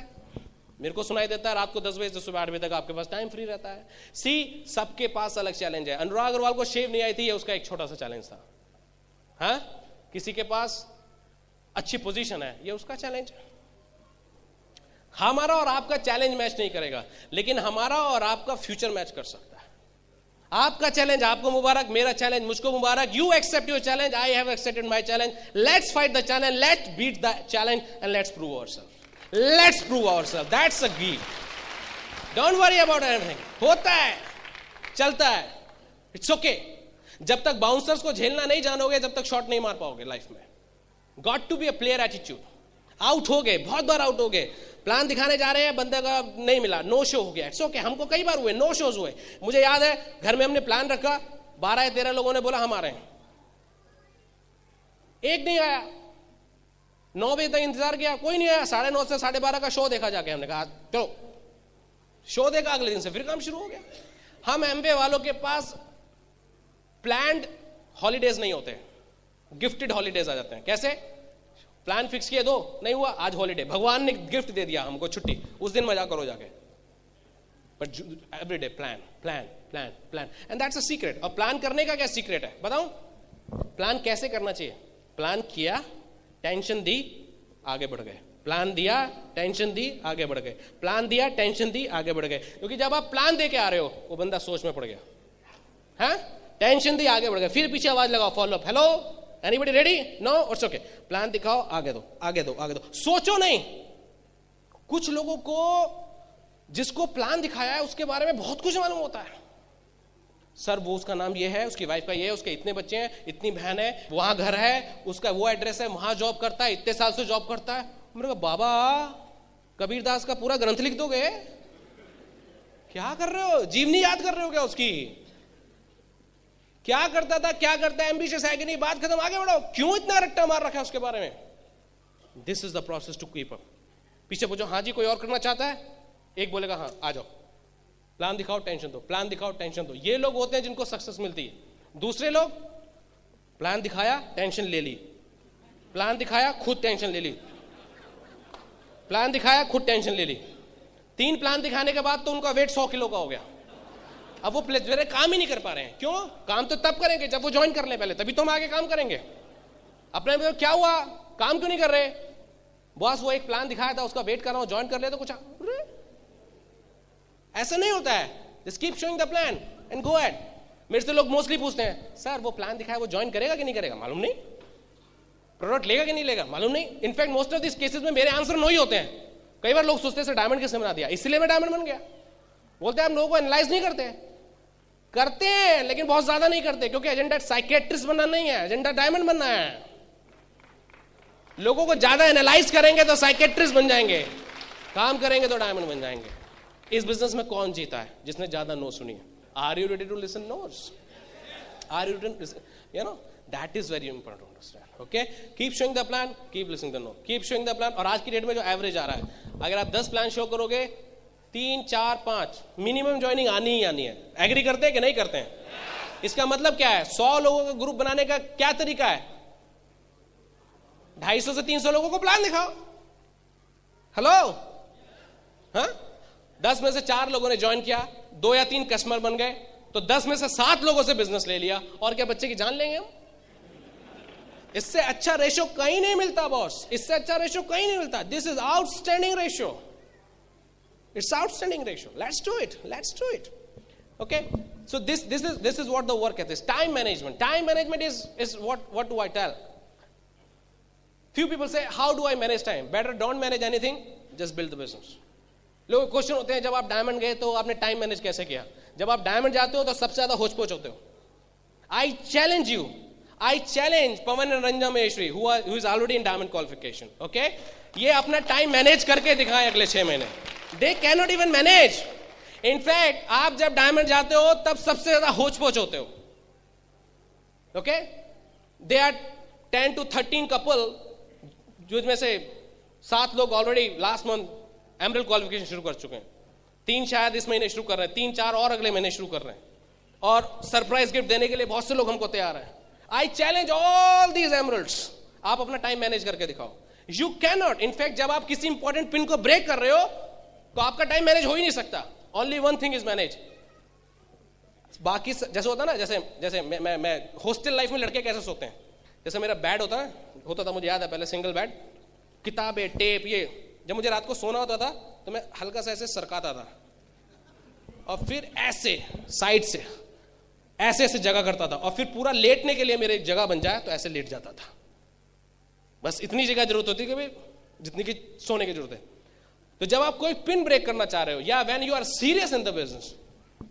मेरे को सुनाई देता है रात को 10 बजे से सुबह 8 बजे तक आपके पास टाइम फ्री रहता है। सी, सबके पास अलग चैलेंज है। अनुराग अग्रवाल को शेव नहीं आई थी, ये उसका एक छोटा सा चैलेंज था। हाँ, किसी के पास अच्छी पोजीशन है, ये उसका चैलेंज है। हमारा और आपका चैलेंज मैच नहीं करेगा, लेकिन हमारा और आपका फ्यूचर मैच कर सकता है। आपका चैलेंज आपको मुबारक, मेरा चैलेंज मुझको मुबारक। You accept your challenge, I have accepted my challenge. Let's fight the challenge, let's beat the challenge and let's prove ourself. Let's prove ourself, that's a give. Don't worry about anything. होता है, चलता है, it's okay. जब तक bouncers को झेलना नहीं जानोगे, जब तक शॉट नहीं मार पाओगे लाइफ में। Got to be a player attitude. Out हो गए, बहुत बार आउट हो गए, प्लान दिखाने जा रहे हैं, बंदे का नहीं मिला, नो शो हो गया, इट्स ओके। हमको कई बार हुए, नो शोज हुए। मुझे याद है घर में हमने प्लान रखा, 12 या 13 लोगों ने बोला हम आ रहे हैं, एक नहीं आया। 9 बजे तक इंतजार किया, कोई नहीं आया। 9:30 से 12:30 का शो देखा जाके। हमने कहा चलो, शो देखा, अगले दिन से फिर काम शुरू हो गया। हम एमबे वालों के पास प्लान्ड हॉलीडेज नहीं होते, गिफ्टेड हॉलीडेज आ जाते हैं। कैसे? प्लान फिक्स किए, दो नहीं हुआ, आज हॉलीडे, भगवान ने गिफ्ट दे दिया हमको, छुट्टी, उस दिन मजा करो जाके। But everyday plan plan plan plan, and that's a secret. और प्लान करने का क्या सीक्रेट है बताऊं? प्लान कैसे करना चाहिए? प्लान किया, टेंशन दी, आगे बढ़ गए। प्लान दिया, टेंशन दी, आगे बढ़ गए। प्लान दिया, टेंशन दी, आगे बढ़ गए। क्योंकि जब आप प्लान दे के आ रहे हो, वो बंदा सोच में पड़ गया, हाँ, टेंशन दी, आगे बढ़ गए। फिर पीछे आवाज लगाओ, follow up, hello anybody ready? No, it's okay. Plan दिखाओ, आगे दो, आगे दो, आगे दो, सोचो नहीं। कुछ लोगों को जिसको प्लान दिखाया है उसके बारे में बहुत कुछ मालूम होता है। सर वो उसका नाम ये है, उसकी वाइफ का ये है, उसके इतने बच्चे हैं, इतनी बहन है, वहां घर है, उसका वो एड्रेस है, वहां जॉब करता है, इतने साल से जॉब करता है। मेरे को बाबा कबीरदास का पूरा ग्रंथ लिख दोगे? क्या कर रहे हो? जीवनी याद कर रहे हो क्या उसकी? क्या करता था, क्या करता है, एम्बिशियस है कि नहीं, बात खत्म, आगे बढ़ो। क्यों इतना रट्टा मार रखा है उसके बारे में? This is the process to keep up. पीछे पूछो, हाँ जी कोई और करना चाहता है? एक बोलेगा हाँ आ जाओ, प्लान दिखाओ, टेंशन दो, प्लान दिखाओ, टेंशन दो। ये लोग होते हैं जिनको सक्सेस मिलती है। दूसरे लोग प्लान दिखाया, टेंशन ले ली, प्लान दिखाया, खुद टेंशन ले ली, प्लान दिखाया, खुद टेंशन ले ली। 3 प्लान दिखाने के बाद तो उनका वेट 100 किलो का हो गया। अब वो प्लेजर काम ही नहीं कर पा रहे हैं। क्यों? काम तो तब करेंगे जब वो ज्वाइन कर ले पहले, तभी तो हम आगे काम करेंगे। अपने में क्या हुआ, काम क्यों नहीं कर रहे? बॉस वो एक प्लान दिखाया था, उसका वेट कर रहा हूं, ज्वाइन कर ले तो कुछ ऐसा नहीं होता है। Just keep showing the plan and go ahead. मेरे से लोग मोस्टली पूछते हैं, सर वो प्लान दिखाया वो ज्वाइन करेगा कि नहीं करेगा? मालूम नहीं। प्रोडक्ट लेगा कि नहीं लेगा? मालूम नहीं। In fact most of this cases में मेरे आंसर नो ही होते हैं। कई बार लोग सोचते हैं सर डायमंड किसने बना दिया, इसलिए मैं डायमंड बन गया। बोलते हैं हम लोगों को एनालाइज नहीं करते। करते हैं लेकिन बहुत ज्यादा नहीं करते, क्योंकि एजेंडा साइकेट्रिस्ट बनना नहीं है, एजेंडा डायमंड बनना है। लोगों को ज्यादा एनालाइज करेंगे तो साइकेट्रिस्ट बन जाएंगे, काम करेंगे तो डायमंड बन जाएंगे। इस बिजनेस में कौन जीता है? जिसने ज्यादा नो सुनी है। Are you ready to listen noes? Are you ready to listen? You know that is very important to understand. Okay, keep showing the plan, keep listening the no, keep showing the plan. और आज की date में जो average आ रहा है, अगर आप 10 plan show करोगे, 3, 4, 5 मिनिमम ज्वाइनिंग आनी ही आनी है। एग्री करते हैं कि नहीं करते हैं? इसका मतलब क्या है? 100 लोगों का ग्रुप बनाने का क्या तरीका है? 250 से 300 लोगों को प्लान दिखाओ। हेलो, हाँ, 10 में से 4 लोगों ने ज्वाइन किया, 2 या 3 कस्टमर बन गए, तो 10 में से 7 लोगों से बिजनेस ले लिया। और क्या बच्चे की जान लेंगे हम? इससे अच्छा रेशो कहीं नहीं मिलता बॉस, इससे अच्छा रेशो कहीं नहीं मिलता। This is outstanding ratio, it's outstanding ratio. Let's do it, let's do it. Okay, so this is what the work is. Time management is what do I tell? Few people say how do I manage time? Better don't manage anything, just build the business. लोग question होते हैं, जब आप diamond गए तो आपने time manage कैसे किया? जब आप डायमंड जाते हो तो सबसे ज्यादा होच पोच होते हो। I challenge Pawan and Ranjan Maheshwari who is already in diamond qualification. Okay, ये अपना टाइम मैनेज करके दिखाएं अगले 6 महीने। They cannot even manage. In fact, आप जब डायमंड जाते हो तब सबसे ज्यादा होच पोच होते हो। Okay, they are 10 to 13 couple, जिसमें से 7 लोग already last month emerald qualification शुरू कर चुके हैं, 3 शायद इस महीने शुरू कर रहे हैं, 3-4 और अगले महीने शुरू कर रहे हैं, और सरप्राइज गिफ्ट देने के लिए बहुत से लोग हमको तैयार हैं। I challenge all these emeralds, आप अपना टाइम मैनेज करके दिखाओ। You cannot. In fact, जब आप किसी इंपॉर्टेंट पिन को ब्रेक कर रहे हो, तो आपका टाइम मैनेज हो ही नहीं सकता. Only one thing is manage. बाकी जैसे होता ना, जैसे मैं हॉस्टल लाइफ में लड़के कैसे सोते हैं, जैसे मेरा बेड होता था, मुझे याद है पहले सिंगल बेड, किताबें, टेप, ये. जब मुझे रात को सोना होता था तो मैं हल्का सा ऐसे सरकाता था और फिर ऐसे साइड से ऐसे जगह करता था, और फिर पूरा लेटने के लिए मेरे एक जगह बन जाए तो ऐसे लेट जाता था. बस इतनी जगह जरूरत होती है कि भाई जितनी की सोने की जरूरत है. तो जब आप कोई पिन ब्रेक करना चाह रहे हो या when you are serious in the business,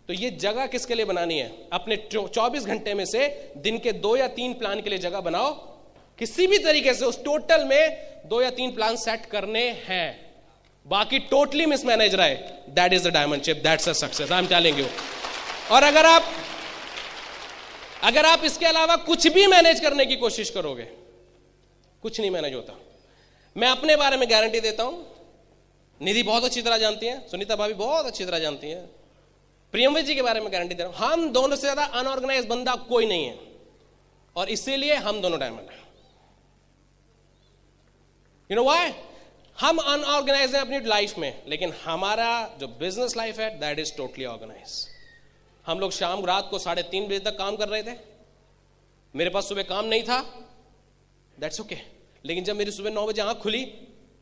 तो ये जगह किसके लिए बनानी है? अपने 24 घंटे में से दिन के 2 या 3 प्लान के लिए जगह बनाओ. किसी भी तरीके से उस टोटल में 2 या 3 प्लान सेट करने हैं. बाकी टोटली मिसमैनेज रहा है, that is the diamond ship, that's a success, I am telling you. और अगर आप इसके अलावा कुछ भी मैनेज करने की कोशिश करोगे, कुछ नहीं मैनेज होता. मैं अपने बारे में गारंटी देता हूं, निधि बहुत अच्छी तरह जानती है, सुनीता भाभी बहुत अच्छी तरह जानती है, प्रियमवीर जी के बारे में गारंटी दे रहा हूं, हम दोनों से ज्यादा अनऑर्गेनाइज बंदा कोई नहीं है, और इसीलिए हम दोनों डायमंड हैं. You know why? हम अनऑर्गेनाइज हैं अपनी लाइफ में, लेकिन हमारा जो बिजनेस लाइफ है दैट इज टोटली ऑर्गेनाइज. हम लोग शाम रात को 3:30 बजे तक काम कर रहे थे, मेरे पास सुबह काम नहीं था, दैट्स ओके. लेकिन जब मेरी सुबह 9 बजे आंख खुली,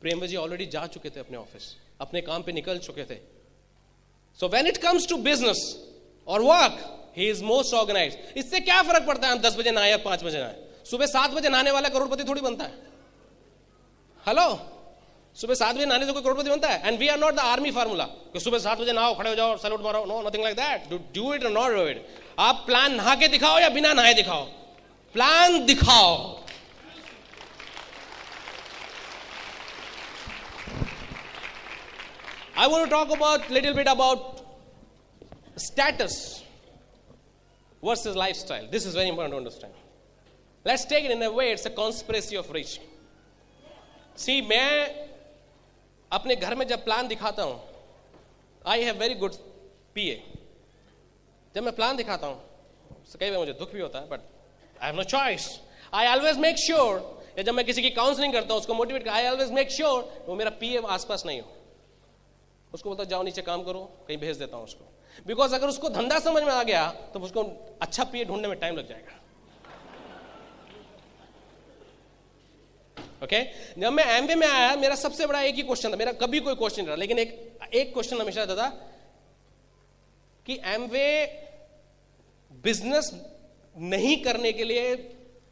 प्रेमवीर जी ऑलरेडी जा चुके थे अपने ऑफिस, अपने काम पे निकल चुके थे. So when it comes to business और work, he is most organise. इससे क्या फर्क पड़ता है हम 10 बजे नहाए या 5 बजे नहाए? सुबह 7 बजे नहाने वाला करोड़पति थोड़ी बनता है. हेलो, सुबह 7 बजे नहाने से कोई करोड़पति बनता है? And we are not the army formula कि सुबह 7 बजे नहाओ, खड़े हो जाओ, सैल्यूट मारो. No, nothing like that. Do it or not do it. आप प्लान नहा के दिखाओ या बिना नहाए दिखाओ, प्लान दिखाओ. I want to talk about little bit about status versus lifestyle. This is very important to understand. Let's take it in a way, it's a conspiracy of rich. See, मैं अपने घर में जब प्लान दिखाता हूं, I have very good PA. जब मैं plan दिखाता हूं, कई बार मुझे दुख भी होता है, but I have no choice. I always make sure, या जब मैं किसी की काउंसलिंग करता हूं, उसको मोटिवेट कर, I always make sure वो मेरा PA आसपास नहीं हो. उसको बोलता जाओ नीचे काम करो, कहीं भेज देता हूं उसको. बिकॉज अगर उसको धंधा समझ में आ गया तो उसको अच्छा पीए ढूंढने में टाइम लग जाएगा. ओके जब मैं एमवे में आया, मेरा सबसे बड़ा एक ही क्वेश्चन था, मेरा कभी कोई क्वेश्चन नहीं रहा, लेकिन एक क्वेश्चन हमेशा रहता था कि एमवे बिजनेस नहीं करने के लिए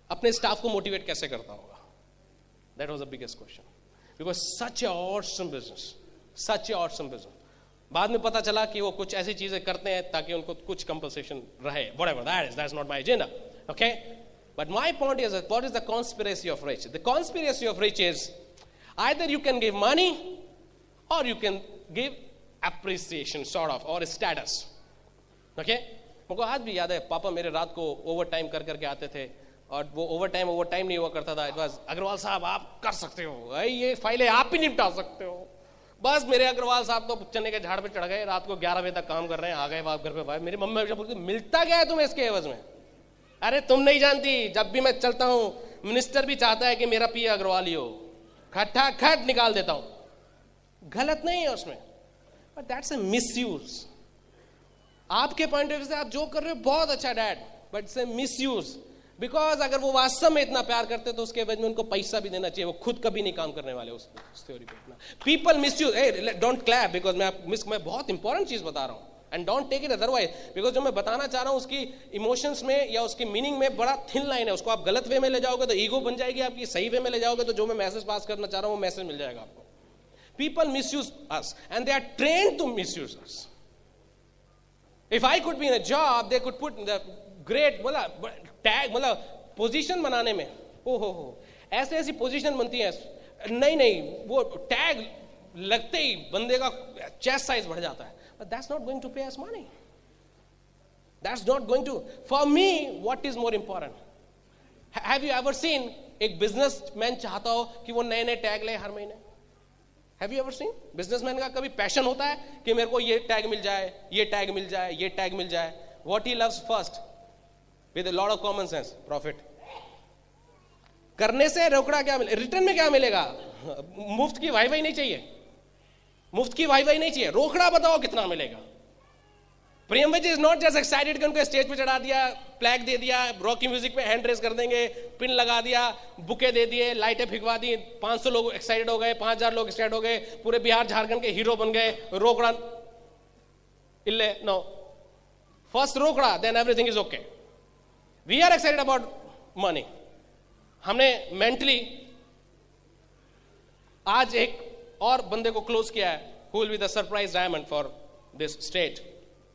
अपने स्टाफ को मोटिवेट कैसे करता होगा. That was the biggest question, because such A awesome business, such A awesome business. बाद में पता चला कि वो कुछ ऐसी चीजें करते हैं ताकि उनको कुछ कंपनसेशन रहे. Whatever that is, that's not my agenda. Okay, but my point is, what is the conspiracy of rich? The conspiracy of rich is either you can give money or you can give appreciation sort of, or status. Okay, मुझको आज भी याद है, पापा मेरे रात को over time कर करके आते थे, और वो ओवर टाइम नहीं हुआ करता था. इट वाज अग्रवाल साहब आप कर सकते हो, ये फाइलें आप ही निपटा सकते हो. बस मेरे अग्रवाल साहब तो चने के झाड़ पे चढ़ गए, रात को 11 बजे तक काम कर रहे हैं, आ गए बाप घर पे. भाई मेरी मम्मी हमेशा बोलती मिलता क्या है तुम्हें इसके एवज में? अरे तुम नहीं जानती, जब भी मैं चलता हूं मिनिस्टर भी चाहता है कि मेरा पीए अग्रवाल ही हो, खट्टा खट निकाल देता हूं. गलत नहीं है उसमें, बट दैट्स अ मिसयूज. आपके पॉइंट ऑफ व्यू से आप जो कर रहे हो बहुत अच्छा dad, but it's a misuse. Because अगर वो वास्तव में इतना प्यार करते तो उसके एवज में उनको पैसा भी देना चाहिए. वो खुद कभी नहीं काम करने वाले उस थ्योरी पे. People misuse. Don't clap, because मैं बहुत इंपॉर्टेंट चीज बता रहा हूं. And don't take it otherwise, because जो मैं बताना चाह रहा हूं उसकी इमोशंस में या उसकी मीनिंग में बड़ा थिन लाइन है. उसको आप गलत वे में ले जाओगे तो ईगो बन जाएगी आपकी, सही वे में ले जाओगे तो जो मैं मैसेज पास करना चाह रहा हूं वो मैसेज मिल जाएगा आपको. People misuse us and they are trained to misuse us. If I could be in a job, they could put the great tag, position बनाने में हो ऐसे ऐसी पोजीशन बनती है. नहीं वो टैग लगते ही बंदे का चेस्ट साइज बढ़ जाता है. But that's not going to pay us money. That's not going to. For me, what is more important? Have you ever seen एक बिजनेसमैन चाहता हो कि वो नए नए टैग ले हर महीने? Have you ever seen? Businessman का कभी पैशन होता है कि मेरे को ये टैग मिल जाए, ये टैग मिल जाए, ये टैग मिल जाए. What he loves first, with a lot of common sense, profit. करने से रोकड़ा क्या मिले, रिटर्न में क्या मिलेगा? मुफ्त की वाई नहीं चाहिए. मुफ्त की वाई वाई नहीं चाहिए, रोकड़ा बताओ कितना मिलेगा। Priyam Vij is not just excited कि उनको स्टेज पे चढ़ा दिया, फ्लैग दे दिया, रॉकी म्यूजिक पे हैंड रेस कर देंगे, पिन लगा दिया, बुके दे दिए, लाइटें फिकवा दी, 500 लोग एक्साइटेड हो गए, 5000 लोग एक्साइटेड हो गए, पूरे बिहार झारखंड के हीरो बन गए, रोकड़ा इल्ले नो, फर्स्ट रोकड़ा then everything is okay. We are excited about money. हमने मेंटली आज एक और बंदे को क्लोज किया है, who will be the surprise diamond for this state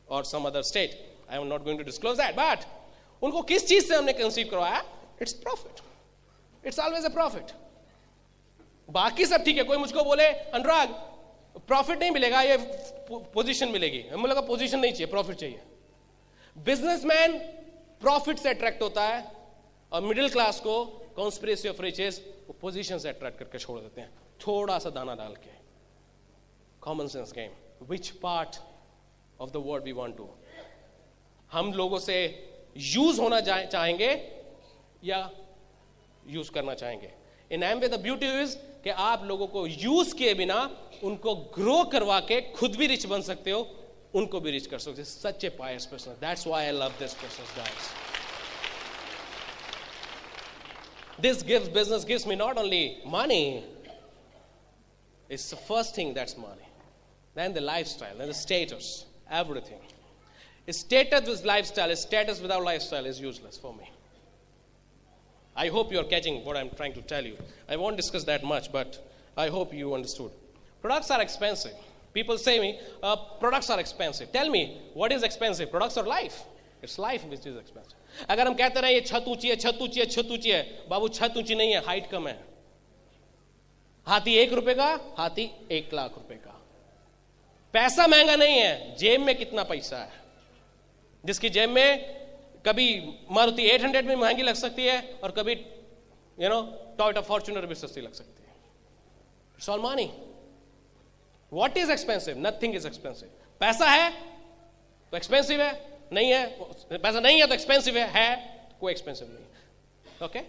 और some other state, I am not going to disclose that, but उनको किस चीज से हमने कंसीव करवाया? It's profit, it's always a profit. बाकी सब ठीक है, कोई मुझको बोले अनुराग प्रॉफिट नहीं मिलेगा, ये पोजीशन मिलेगी, हमें लगा पोजीशन नहीं चाहिए, प्रॉफिट चाहिए। बिजनेसमैन प्रॉफिट से अट्रैक्ट होता है और मिडिल क्लास को कॉन्स्पिरेसी ऑफ रिचेस वो पोजीशन से अट्रैक्ट करके छोड़ देते हैं, थोड़ा सा दाना डाल के। Common sense game, which part of the word we want to, हम लोगों से यूज होना चाहेंगे या यूज करना चाहेंगे? इन एमवे द ब्यूटी इज कि आप लोगों को यूज किए बिना उनको ग्रो करवा के खुद भी रिच बन सकते हो, उनको भी रिच कर सकते हो। Such a pious person, that's why I love this person guys. This business gives me not only money, it's the first thing that's money, then the lifestyle, then the status, everything. Status with lifestyle, status without lifestyle is useless for me. I hope you're catching what I'm trying to tell you. I won't discuss that much, but I hope you understood. Products are expensive. People say me, products are expensive. Tell me, what is expensive, products or life? It's life which is expensive. अगर हम कहते रहे ये छत ऊंची है, छत ऊंची है, छत ऊंची है, बाबू छत ऊंची नहीं है, हाइट कम है। हाथी 1 रुपए का, हाथी 1 लाख रुपए का। पैसा महंगा नहीं है, जेब में कितना पैसा है। जिसकी जेब में कभी मारुति 800 में महंगी लग सकती है और कभी टोयोटा फॉर्च्यूनर भी सस्ती लग सकती है। It's all money. What is expensive? Nothing is expensive. पैसा है तो एक्सपेंसिव है, नहीं है, पैसा नहीं है तो एक्सपेंसिव है कोई एक्सपेंसिव नहीं। ओके?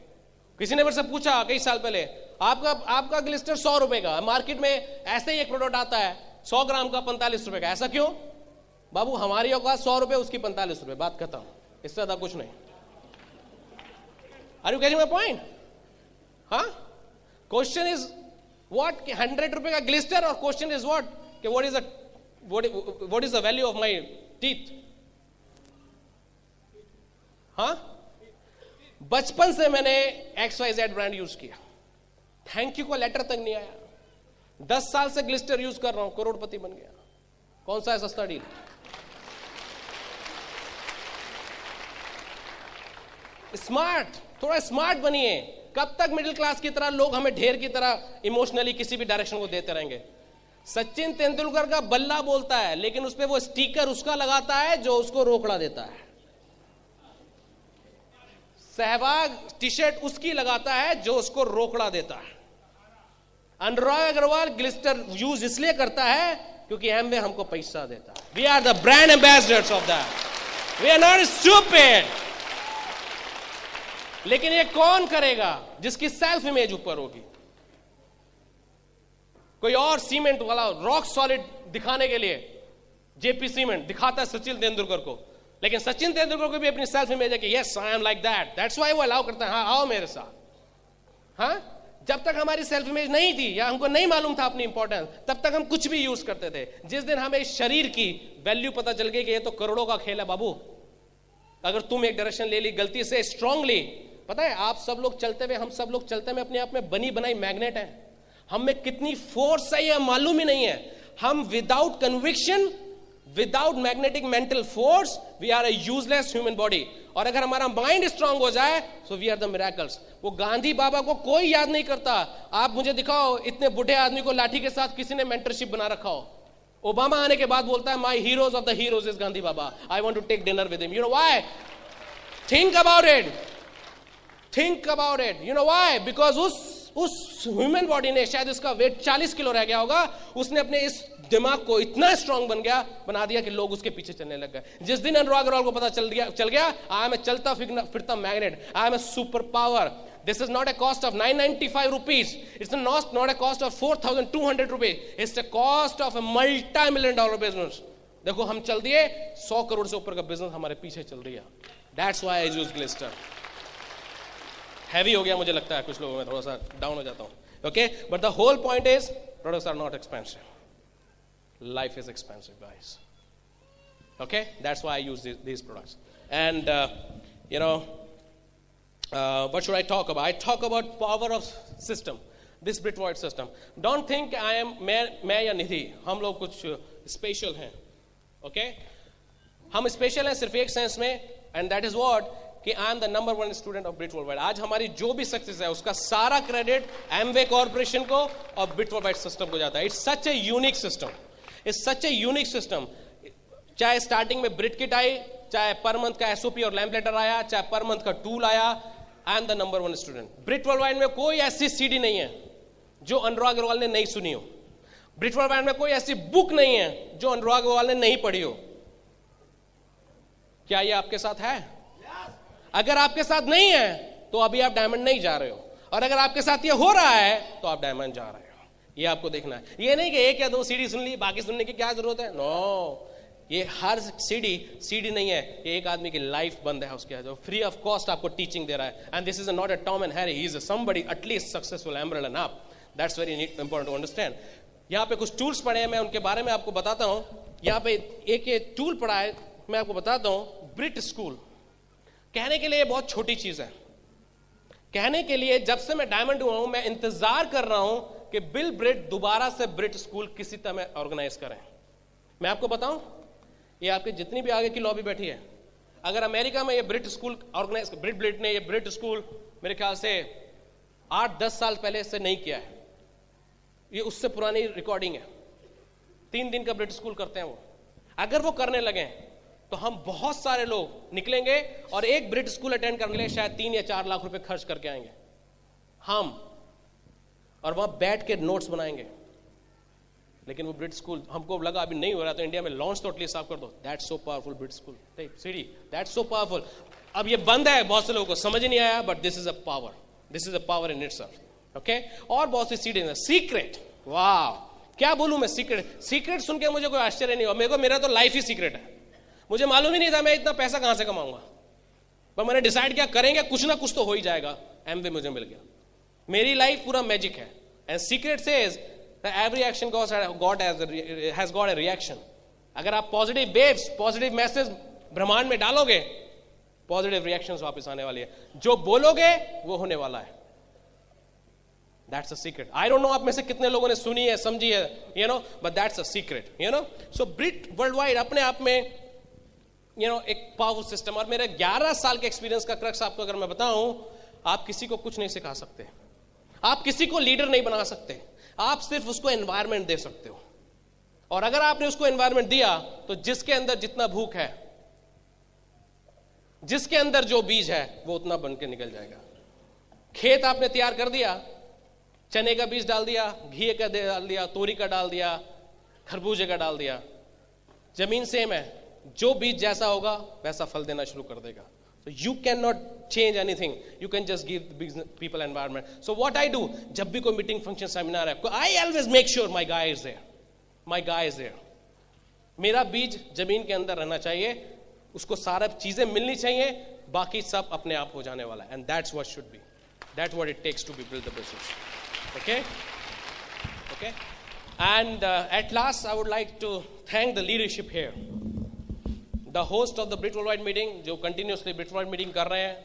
किसी ने मेरे से पूछा कई साल पहले, आपका ग्लिस्टर 100 रुपए का, मार्केट में ऐसे ही एक प्रोडक्ट आता है 100 ग्राम का 45 रुपए का, ऐसा क्यों? बाबू हमारी औकात 100 रुपए, उसकी 45 रुपए, बात खत्म, इससे ज्यादा कुछ नहीं। Are you catching my point? हाँ, क्वेश्चन इज व्हाट 100 रुपए का ग्लिस्टर, और question is what what is the value of my teeth. हाँ, बचपन से मैंने XYZ ब्रांड यूज किया, थैंक यू को लेटर तक नहीं आया। 10 साल से ग्लिस्टर यूज कर रहा हूं, करोड़पति बन गया। कौन सा है सस्ता डील? स्मार्ट, थोड़ा स्मार्ट बनिए। कब तक मिडिल क्लास की तरह लोग हमें ढेर की तरह इमोशनली किसी भी डायरेक्शन को देते रहेंगे? सचिन तेंदुलकर का बल्ला बोलता है, लेकिन उस पे वो स्टिकर उसका लगाता है जो उसको रोकड़ा देता है। सहवाग टी शर्ट उसकी लगाता है जो उसको रोकड़ा देता है। अनुराग अग्रवाल ग्लिस्टर यूज इसलिए करता है क्योंकि एमवे हमको पैसा देता है। We are the brand ambassadors of that. We are not stupid. लेकिन ये कौन करेगा? जिसकी सेल्फ इमेज ऊपर होगी। कोई और सीमेंट वाला रॉक सॉलिड दिखाने के लिए जेपी सीमेंट दिखाता है सचिन तेंदुलकर को, लेकिन सचिन तेंदुलकर को भी अपनी सेल्फ इमेज है कि yes I am like that, that's why वो अलाउ करता है, हाँ आओ मेरे साथ। हाँ, जब तक हमारी सेल्फ इमेज नहीं थी या हमको नहीं मालूम था अपनी इंपॉर्टेंस, तब तक हम कुछ भी यूज करते थे। जिस दिन हमें शरीर की वैल्यू पता चल गई कि ये तो करोड़ों का खेल है बाबू, अगर तुम एक डायरेक्शन ले ली गलती से स्ट्रांगली, पता है आप सब लोग चलते हुए, हम सब लोग चलते हुए अपने आप में बनी बनाई मैग्नेट है। हम में कितनी फोर्स है ये मालूम ही नहीं है। हम without conviction, without magnetic mental force, we are a useless human body. और अगर हमारा माइंड स्ट्रांग हो जाए so we are the miracles. वो गांधी बाबा को कोई याद नहीं करता। आप मुझे दिखाओ इतने बूढ़े आदमी को लाठी के साथ किसी ने मेंटरशिप बना रखा हो। ओबामा आने के बाद बोलता है my heroes of the heroes is Gandhi बाबा, I want to take dinner with him. You know why? Think about it, think about it. You know why? Because उस ह्यूमन बॉडी ने, शायद इसका वेट 40 किलो रह गया होगा, उसने अपने इस दिमाग को इतना स्ट्रांग बना दिया कि लोग उसके पीछे चलने लग गए। जिस दिन अनुराग अग्रवाल को पता चल गया आई एम चलता फिरता magnet, I am a super power, This is not a cost of 995 rupees. It's not a cost of 4,200 rupees. It's the cost of a multi-million dollar business. देखो हम चल दिए 100 करोड़ से ऊपर का बिजनेस हमारे पीछे चल रही है. That's why I use Glister. Heavy हो गया मुझे लगता है कुछ लोगों में, थोड़ा सा डाउन हो जाता हूँ. Okay, but the whole point is products are not expensive. Life is expensive, guys. Okay, that's why I use these products. And what should I talk about? I talk about power of system, this Britvoid system. Don't think I am मैं या निधि, हम लोग कुछ special हैं. Okay, हम special हैं सिर्फ एक सेंस में, and that is what कि I am the number 1 student of Britvoid. आज हमारी जो भी सक्सेस है उसका सारा क्रेडिट Amway कॉर्पोरेशन को और Britvoid सिस्टम को जाता है. It's such a unique system. It's such a unique system. चाहे स्टार्टिंग में ब्रिट किट आई, चाहे पर मंथ का एसओपी और लैम्प लेटर आया, चाहे पर मंथ का टूल आया, I am the number 1 student. Brit worldwide में कोई ऐसी सीडी नहीं है जो अनुराग अग्रवाल ने नहीं सुनी हो. ब्रिट वर्ल्डवाइड में कोई ऐसी बुक नहीं है जो अनुराग अग्रवाल ने नहीं पढ़ी हो. क्या ये आपके साथ है? अगर आपके साथ नहीं है तो अभी आप डायमंड नहीं जा रहे हो, और अगर आपके साथ ये हो रहा है तो आप डायमंड जा रहे हो. ये आपको देखना है. ये नहीं कि एक या दो सीडी सुन ली, बाकी सुनने की क्या जरूरत है. नो, ये हर सीडी नहीं है, ये एक आदमी की लाइफ बंद है उसके, जो फ्री ऑफ कॉस्ट आपको टीचिंग दे रहा है. And this is not a Tom and Harry, he is somebody at least successful emerald and up. That's very important to understand. यहाँ पे कुछ टूल्स पड़े हैं, मैं उनके बारे में आपको बताता हूँ. यहाँ पे एक ये टूल पड़ा है, मैं आपको बताता हूँ. ब्रिट स्कूल कहने के लिए बहुत छोटी चीज है. कहने के लिए जब से मैं डायमंड हुआ हूं, मैं इंतजार कर रहा हूं कि बिल ब्रिट दोबारा से ब्रिट स्कूल किसी तरह ऑर्गेनाइज करें. मैं आपको बताऊं, ये आपके जितनी भी आगे की लॉबी बैठी है, अगर अमेरिका में ये ब्रिट स्कूल ऑर्गेनाइज, ब्रिट ने ये ब्रिट स्कूल मेरे ख्याल से 8-10 साल पहले से नहीं किया है. ये उससे पुरानी रिकॉर्डिंग है. 3 दिन का ब्रिट स्कूल करते हैं वो. अगर वो करने लगे तो हम बहुत सारे लोग निकलेंगे और एक ब्रिट स्कूल अटेंड करने के लिए शायद 3 या 4 लाख रुपए खर्च करके आएंगे हम, और वहां बैठ के नोट्स बनाएंगे. लेकिन वो ब्रिट स्कूल हमको लगा अभी नहीं हो रहा, तो इंडिया में लॉन्च तो एटलीस्ट आप कर दो. That's so powerful Brit school CD, that's so powerful. अब ये बंद है, बहुत से लोगों को समझ नहीं आया, but this is a power, this is a power in itself. Okay, और बहुत सी सीडी है. सीक्रेट, वाह क्या बोलूं मैं. सीक्रेट सुन के मुझे कोई आश्चर्य नहीं हुआ. मेरा तो लाइफ ही सीक्रेट है. मुझे मालूम ही नहीं था मैं इतना पैसा कहां से कमाऊंगा, पर मैंने डिसाइड किया करेंगे, कुछ ना कुछ तो हो ही जाएगा. एमवे मुझे मिल गया. मेरी लाइफ पूरा मैजिक है. And secret says every action has got a reaction. अगर आप पॉजिटिव वेव्स, पॉजिटिव मैसेज ब्रह्मांड में डालोगे, पॉजिटिव रिएक्शंस वापस आने वाली है. जो बोलोगे वो होने वाला है. That's a secret. I don't know आप में से कितने लोगों ने सुनी है, समझी है, but that's a secret, So Brit Worldwide अपने आप में एक पावर सिस्टम. और मेरे 11 साल के एक्सपीरियंस का क्रक्स आपको अगर मैं बताऊं, आप किसी को कुछ नहीं सिखा सकते, आप किसी को लीडर नहीं बना सकते, आप सिर्फ उसको एनवायरनमेंट दे सकते हो. और अगर आपने उसको एनवायरनमेंट दिया तो जिसके अंदर जितना भूख है, जिसके अंदर जो बीज है, वो उतना बन के निकल जाएगा. खेत आपने तैयार कर दिया, चने का बीज डाल दिया, घी का डाल दिया, तोरी का डाल दिया, खरबूजे का डाल दिया, जमीन सेम है, जो बीज जैसा होगा वैसा फल देना शुरू कर देगा. So you cannot change anything. You can just give the people environment. So what I do, जब भी कोई मीटिंग, फंक्शन, सेमिनार है, I always make sure my guy is there. My guy is there. मेरा बीज जमीन के अंदर रहना चाहिए, उसको सारा चीजें मिलनी चाहिए, बाकी सब अपने आप हो जाने वाला है. And that's what should be. That's what it takes to build the business. Okay? Okay? And at last, I would like to thank the leadership here. The host of the Brit Worldwide meeting, जो continuously Brit Worldwide meeting कर रहे हैं,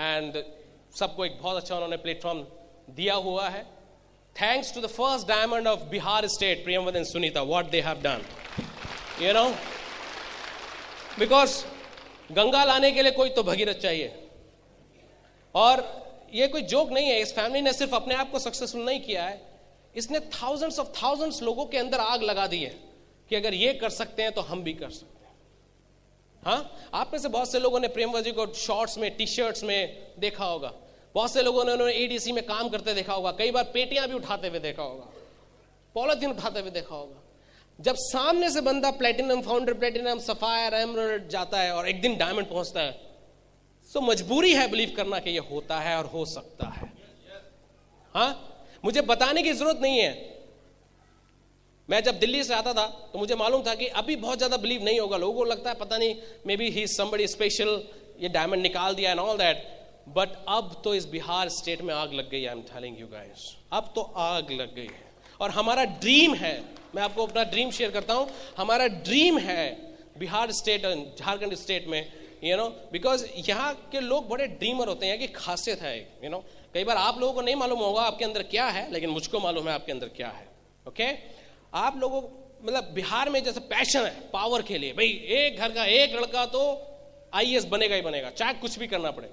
and सबको एक बहुत अच्छा उन्होंने platform दिया हुआ है. Thanks to the first diamond of Bihar State, Priyamvada and Sunita, what they have done. Because Ganga लाने के लिए कोई तो भगीरथ चाहिए. और ये कोई जोक नहीं है. इस फैमिली ने सिर्फ अपने आप को सक्सेसफुल नहीं किया है, इसने thousands लोगों के अंदर आग लगा दी है कि अगर ये कर सकते हैं तो हम भी कर सकते हैं. हाँ, आप में से बहुत से लोगों ने प्रेमवत जी को शॉर्ट्स में, टी शर्ट्स में देखा होगा. बहुत से लोगों ने उन्होंने एडीसी में काम करते देखा होगा. कई बार पेटियां भी उठाते हुए देखा होगा, पॉलिथीन उठाते हुए देखा होगा. जब सामने से बंदा platinum, founder platinum, sapphire, emerald जाता है और एक दिन डायमंड पहुंचता है, सो मजबूरी है बिलीव करना कि ये होता है और हो सकता है। हाँ, मुझे बताने की जरूरत नहीं है। मैं जब दिल्ली से आता था तो मुझे मालूम था कि अभी बहुत ज्यादा बिलीव नहीं होगा, लोगों को लगता है पता नहीं may be he somebody special, ये डायमंड निकाल दिया एंड ऑल दैट। बट अब तो इस बिहार स्टेट में आग लग गई, I am telling you guys, अब तो आग लग गई है। और हमारा ड्रीम है, मैं आपको अपना ड्रीम शेयर करता हूं, हमारा ड्रीम है बिहार स्टेट, झारखंड स्टेट में, यू नो, बिकॉज यहाँ के लोग बड़े ड्रीमर होते हैं कि खासियत है, यू नो। कई बार आप लोगों को नहीं मालूम होगा आपके अंदर क्या है, लेकिन मुझको मालूम है आपके अंदर क्या है। ओके, आप लोगों मतलब बिहार में जैसे पैशन है पावर के लिए, भाई एक घर का एक लड़का तो आईएएस बनेगा ही बनेगा, चाहे कुछ भी करना पड़े।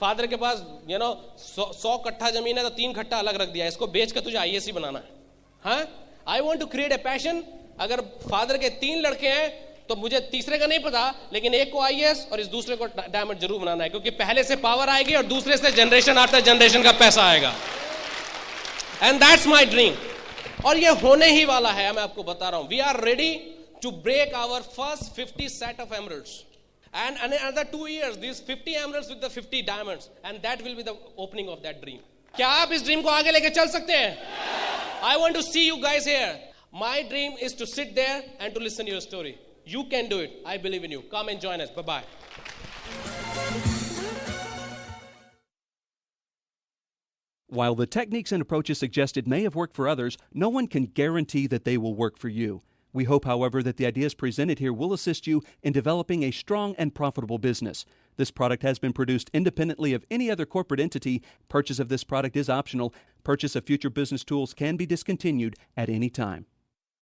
फादर के पास 100 कट्ठा जमीन है तो 3 कट्ठा अलग रख दिया, इसको बेच कर तुझे आईएएस ही बनाना है। हाँ, I want to create a passion. अगर फादर के 3 लड़के हैं तो मुझे तीसरे का नहीं पता, लेकिन एक को आईएएस और इस दूसरे को डायमंड जरूर बनाना है, क्योंकि पहले से पावर आएगी और दूसरे से जनरेशन आफ्टर जनरेशन का पैसा आएगा। एंड दैट्स माई ड्रीम, और ये होने ही वाला है, मैं आपको बता रहा हूं। We are ready to break our first 50 set of emeralds, and another 2 years these 50 emeralds with the 50 diamonds, and that will be the opening of that dream. क्या आप इस ड्रीम को आगे लेके चल सकते हैं? I want to see you guys here. My dream is to sit there and to listen to your story. You can do it. I believe in you. Come and join us. Bye bye. While the techniques and approaches suggested may have worked for others, no one can guarantee that they will work for you. We hope, however, that the ideas presented here will assist you in developing a strong and profitable business. This product has been produced independently of any other corporate entity. Purchase of this product is optional. Purchase of future business tools can be discontinued at any time.